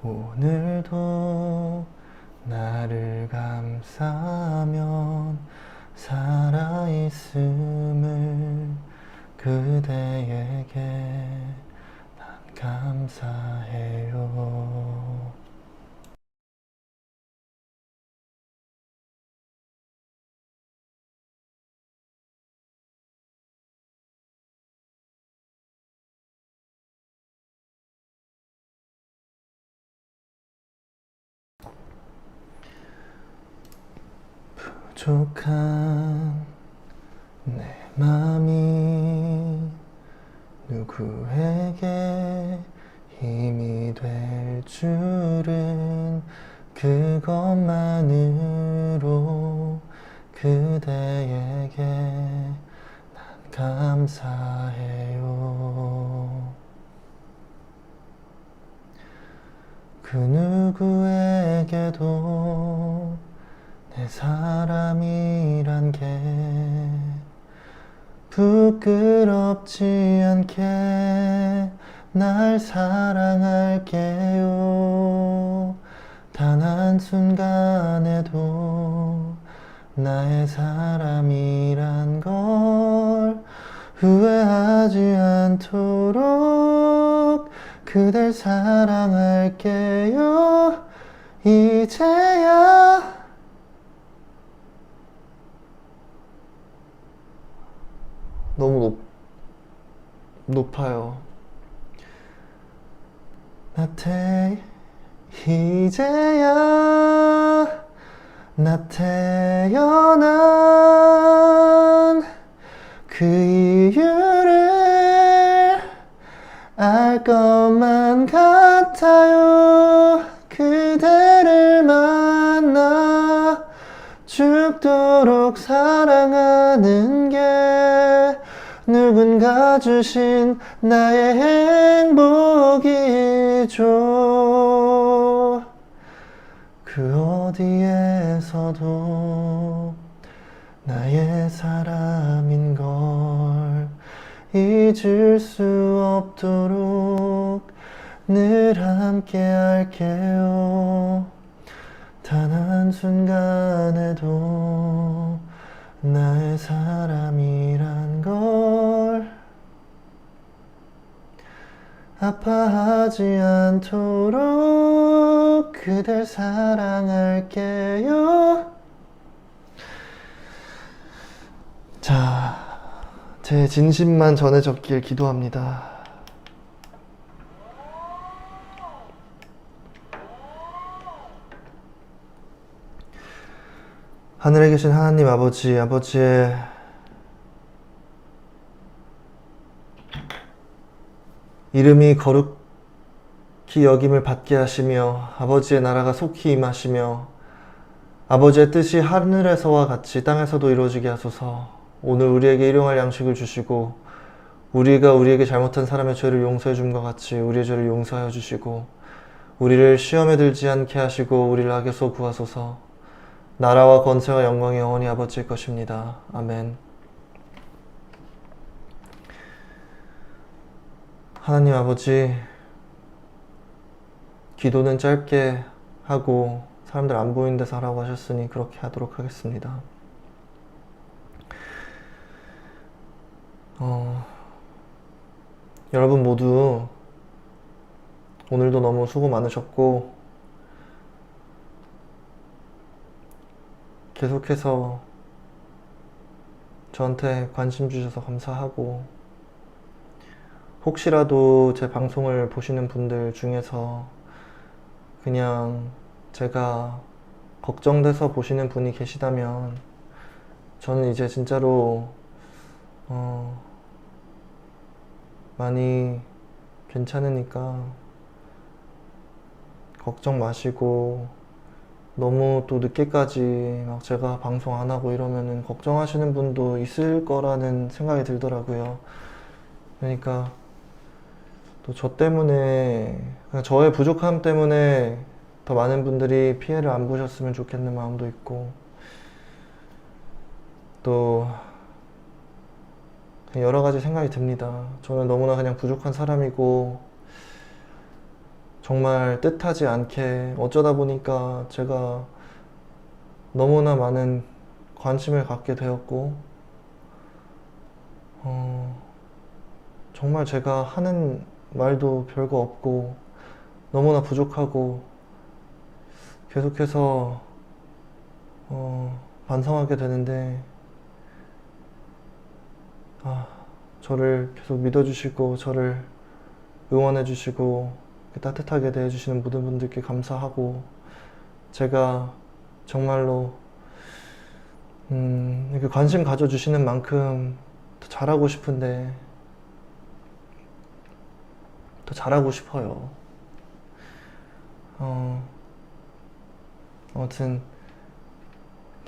오늘도 나를 감싸면 살아있음을 그대에게 난 감사해요. 부족한 내 맘이 누구에게 힘이 될 줄은 그것만으로 그대에게 난 감사해요. 그 누구에게도 내 사람이란 게 부끄럽지 않게 날 사랑할게요. 단 한순간에도 나의 사람이란 걸 후회하지 않도록 그댈 사랑할게요. 이제야 너무 높아요. 이제야 나 태어난 그 이유를 알 것만 같아요. 그대를 만나 죽도록 사랑하는 게 누군가 주신 나의 행복이죠. 그 어디에서도 나의 사람인 걸 잊을 수 없도록 늘 함께 할게요. 단 한순간에도 나의 사람이란 걸 아파하지 않도록 그댈 사랑할게요. 자, 제 진심만 전해졌길 기도합니다. 하늘에 계신 하나님 아버지의 이름이 거룩히 여김을 받게 하시며 아버지의 나라가 속히 임하시며 아버지의 뜻이 하늘에서와 같이 땅에서도 이루어지게 하소서. 오늘 우리에게 일용할 양식을 주시고 우리가 우리에게 잘못한 사람의 죄를 용서해 줌과 같이 우리의 죄를 용서하여 주시고 우리를 시험에 들지 않게 하시고 우리를 악에서 구하소서. 나라와 권세와 영광이 영원히 아버지의 것입니다. 아멘. 하나님 아버지, 기도는 짧게 하고 사람들 안 보이는 데서 하라고 하셨으니 그렇게 하도록 하겠습니다. 여러분 모두 오늘도 너무 수고 많으셨고 계속해서 저한테 관심 주셔서 감사하고 혹시라도 제 방송을 보시는 분들 중에서 그냥 제가 걱정돼서 보시는 분이 계시다면 저는 이제 진짜로 많이 괜찮으니까 걱정 마시고 너무 또 늦게까지 막 제가 방송 안 하고 이러면은 걱정하시는 분도 있을 거라는 생각이 들더라고요. 그러니까 또 저 때문에 그냥 저의 부족함 때문에 더 많은 분들이 피해를 안 보셨으면 좋겠는 마음도 있고 또 여러 가지 생각이 듭니다. 저는 너무나 그냥 부족한 사람이고 정말 뜻하지 않게 어쩌다 보니까 제가 너무나 많은 관심을 갖게 되었고 정말 제가 하는 말도 별거 없고 너무나 부족하고 계속해서 반성하게 되는데 저를 계속 믿어주시고 저를 응원해주시고 따뜻하게 대해주시는 모든 분들께 감사하고 제가 정말로 이렇게 관심 가져주시는 만큼 더 잘하고 싶은데 더 잘하고 싶어요. 아무튼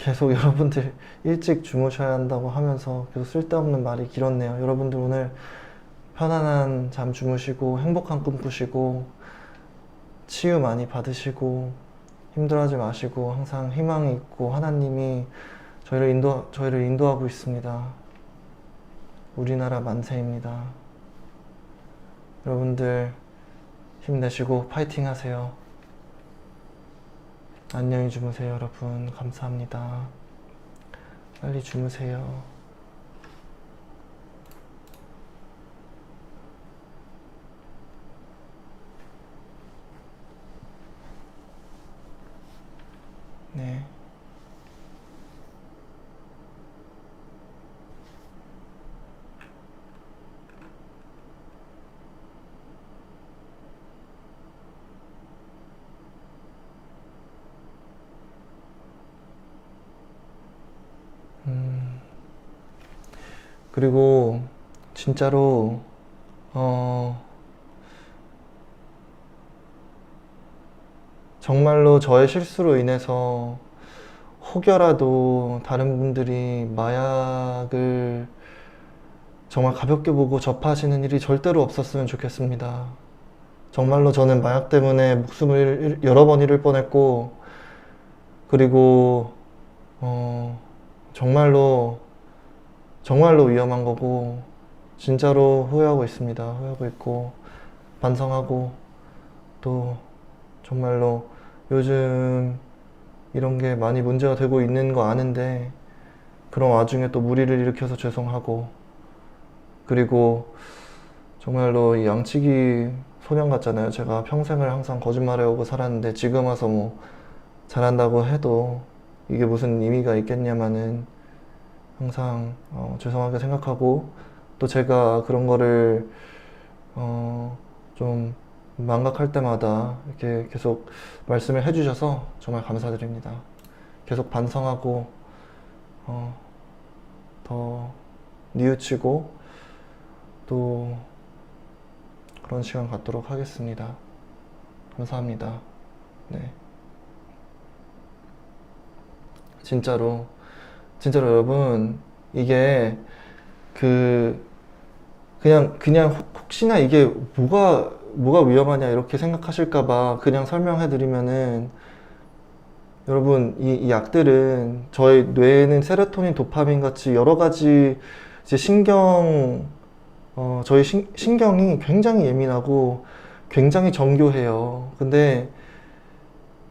계속 여러분들 일찍 주무셔야 한다고 하면서 계속 쓸데없는 말이 길었네요. 여러분들 오늘 편안한 잠 주무시고 행복한 꿈 꾸시고 치유 많이 받으시고 힘들어하지 마시고 항상 희망이 있고 하나님이 저희를 인도하고 있습니다. 우리나라 만세입니다. 여러분들 힘내시고 파이팅 하세요. 안녕히 주무세요, 여러분. 감사합니다. 빨리 주무세요. 네. 그리고 진짜로 정말로 저의 실수로 인해서 혹여라도 다른 분들이 마약을 정말 가볍게 보고 접하시는 일이 절대로 없었으면 좋겠습니다. 정말로 저는 마약 때문에 목숨을 여러 번 잃을 뻔했고, 그리고 정말로 위험한 거고 진짜로 후회하고 있습니다. 후회하고 있고 반성하고, 또 정말로 요즘 이런 게 많이 문제가 되고 있는 거 아는데 그런 와중에 또 무리를 일으켜서 죄송하고, 그리고 정말로 이 양치기 소년 같잖아요. 제가 평생을 항상 거짓말해오고 살았는데 지금 와서 뭐 잘한다고 해도 이게 무슨 의미가 있겠냐마는 항상 죄송하게 생각하고, 또 제가 그런 거를 좀 망각할 때마다 이렇게 계속 말씀을 해주셔서 정말 감사드립니다. 계속 반성하고 더 뉘우치고 또 그런 시간 갖도록 하겠습니다. 감사합니다. 네. 진짜로 여러분, 이게 그냥 혹시나 이게 뭐가 위험하냐 이렇게 생각하실까봐 그냥 설명해드리면은, 여러분 이 약들은 저희 뇌에는 세로토닌, 도파민 같이 여러 가지 이제 저희 신경이 굉장히 예민하고 굉장히 정교해요. 근데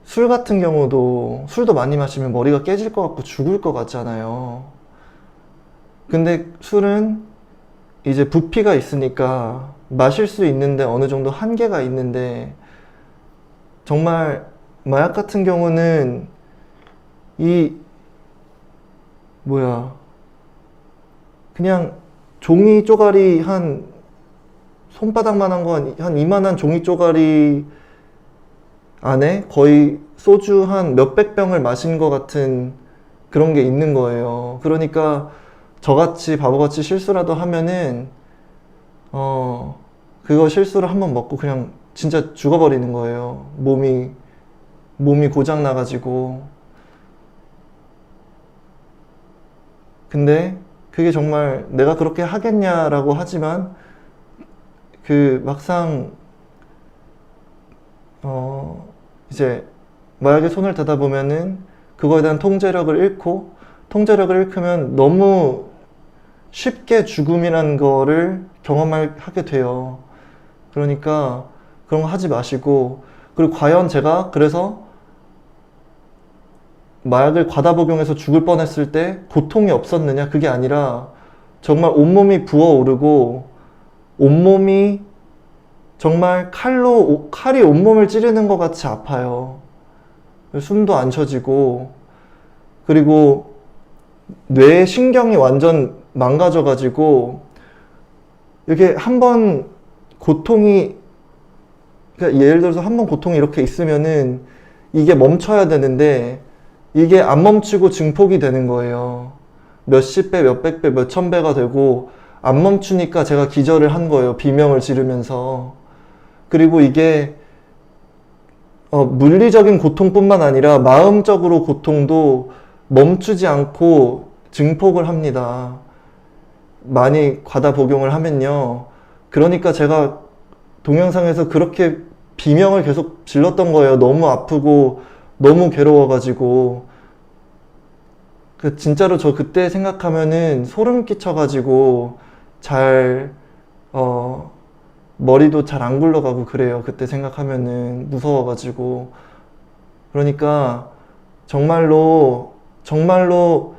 술 같은 경우도 술도 많이 마시면 머리가 깨질 것 같고 죽을 것 같잖아요. 근데 술은 이제 부피가 있으니까 마실 수 있는데 어느 정도 한계가 있는데, 정말 마약 같은 경우는 그냥 종이 쪼가리 한 손바닥만한 거 한 이만한 종이 쪼가리 안에 거의 소주 한 몇백 병을 마신 것 같은 그런 게 있는 거예요. 그러니까 저같이 바보같이 실수라도 하면은 그거 실수를 한번 먹고 그냥 진짜 죽어버리는 거예요. 몸이 고장 나가지고. 근데 그게 정말 내가 그렇게 하겠냐라고 하지만 막상 이제 마약에 손을 대다 보면은 그거에 대한 통제력을 잃으면 너무 쉽게 죽음이라는 거를 경험하게 돼요. 그러니까 그런 거 하지 마시고, 그리고 과연 제가 그래서 마약을 과다 복용해서 죽을 뻔했을 때 고통이 없었느냐? 그게 아니라 정말 온몸이 부어오르고 온몸이 정말 칼이 온몸을 찌르는 것 같이 아파요. 숨도 안 쉬어지고, 그리고 뇌의 신경이 완전 망가져가지고 이렇게 한번 고통이, 그러니까 예를 들어서 한번 고통이 이렇게 있으면은 이게 멈춰야 되는데 이게 안 멈추고 증폭이 되는 거예요. 몇십 배, 몇백 배, 몇천 배가 되고 안 멈추니까 제가 기절을 한 거예요. 비명을 지르면서. 그리고 이게 물리적인 고통뿐만 아니라 마음적으로 고통도 멈추지 않고 증폭을 합니다. 많이 과다 복용을 하면요. 그러니까 제가 동영상에서 그렇게 비명을 계속 질렀던 거예요. 너무 아프고 너무 괴로워가지고. 진짜로 저 그때 생각하면은 소름 끼쳐가지고 잘, 머리도 잘 안 굴러가고 그래요. 그때 생각하면은 무서워가지고. 그러니까 정말로, 정말로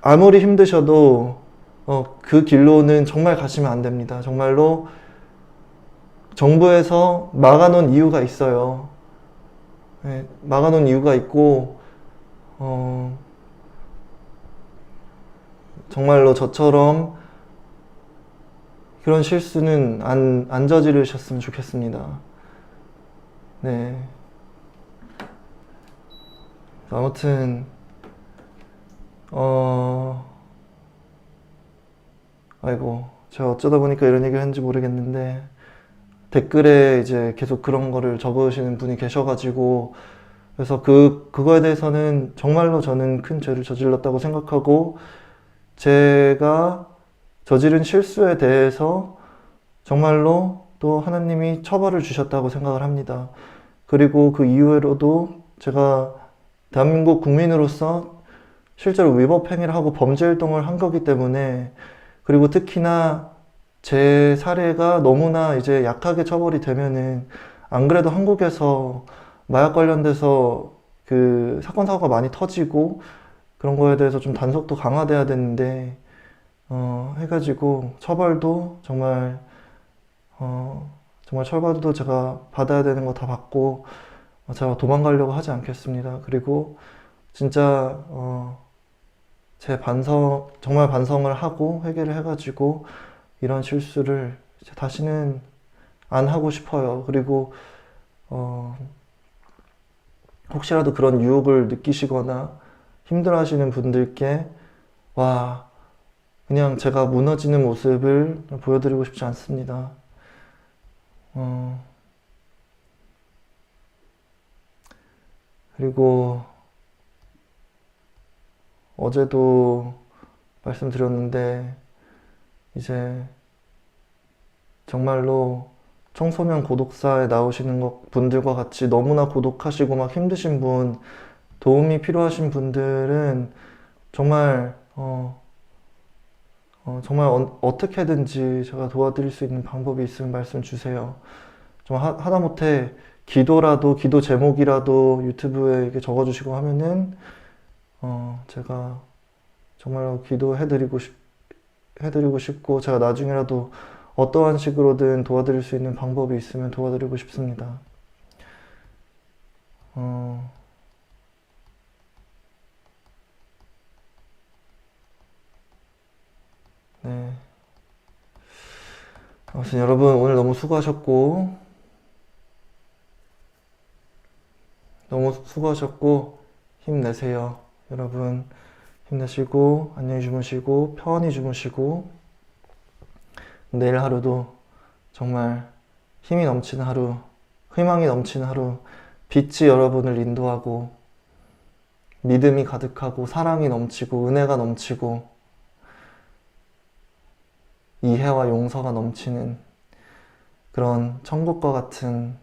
아무리 힘드셔도 그 길로는 정말 가시면 안 됩니다. 정말로 정부에서 막아놓은 이유가 있어요. 네, 막아놓은 이유가 있고, 정말로 저처럼 그런 실수는 안 저지르셨으면 좋겠습니다. 네. 아무튼, 아이고, 제가 어쩌다 보니까 이런 얘기를 했는지 모르겠는데, 댓글에 이제 계속 그런 거를 적으시는 분이 계셔가지고, 그래서 그거에 대해서는 정말로 저는 큰 죄를 저질렀다고 생각하고, 제가 저지른 실수에 대해서 정말로 또 하나님이 처벌을 주셨다고 생각을 합니다. 그리고 그 이후로도 제가 대한민국 국민으로서 실제로 위법 행위를 하고 범죄 활동을 한 거기 때문에, 그리고 특히나 제 사례가 너무나 이제 약하게 처벌이 되면은, 안 그래도 한국에서 마약 관련돼서 그 사건 사고가 많이 터지고 그런 거에 대해서 좀 단속도 강화돼야 되는데, 해가지고 처벌도 정말 처벌도 제가 받아야 되는 거 다 받고, 제가 도망가려고 하지 않겠습니다. 그리고 진짜 제 정말 반성을 하고 회개를 해가지고 이런 실수를 이제 다시는 안 하고 싶어요. 그리고 혹시라도 그런 유혹을 느끼시거나 힘들어하시는 분들께 그냥 제가 무너지는 모습을 보여드리고 싶지 않습니다. 그리고 어제도 말씀드렸는데, 이제 정말로 청소년 고독사에 나오시는 분들과 같이 너무나 고독하시고 막 힘드신 분, 도움이 필요하신 분들은 정말 정말 어떻게든지 제가 도와드릴 수 있는 방법이 있으면 말씀 주세요. 좀 하다못해 기도 제목이라도 유튜브에 이렇게 적어주시고 하면은 제가 정말로 해드리고 싶고, 제가 나중에라도 어떠한 식으로든 도와드릴 수 있는 방법이 있으면 도와드리고 싶습니다. 네. 아무튼 여러분, 오늘 너무 수고하셨고, 힘내세요. 여러분, 힘내시고, 안녕히 주무시고, 편히 주무시고, 내일 하루도 정말 힘이 넘치는 하루, 희망이 넘치는 하루, 빛이 여러분을 인도하고, 믿음이 가득하고, 사랑이 넘치고, 은혜가 넘치고, 이해와 용서가 넘치는 그런 천국과 같은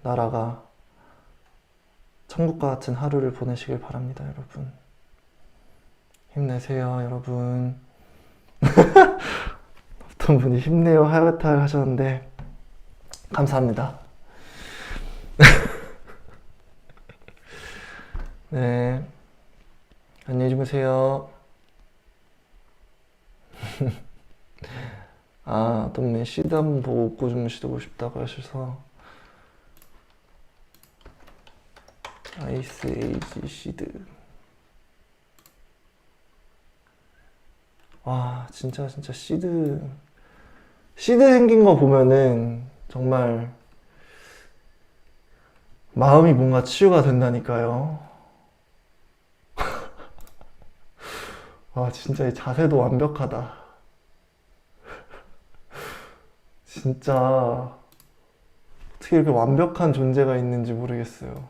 하루를 보내시길 바랍니다, 여러분. 힘내세요, 여러분. 어떤 분이 힘내요 하야탈 하셨는데, 감사합니다. 네, 안녕히 주무세요. 어떤 분이 시드 한번 보고 웃고 주무시고 싶다고 하셔서, 아이스 에이지 시드. 진짜 시드 생긴 거 보면은 정말 마음이 뭔가 치유가 된다니까요. 진짜 이 자세도 완벽하다. 진짜 어떻게 이렇게 완벽한 존재가 있는지 모르겠어요.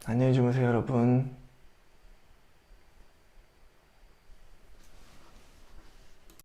안녕히 주무세요, 여러분.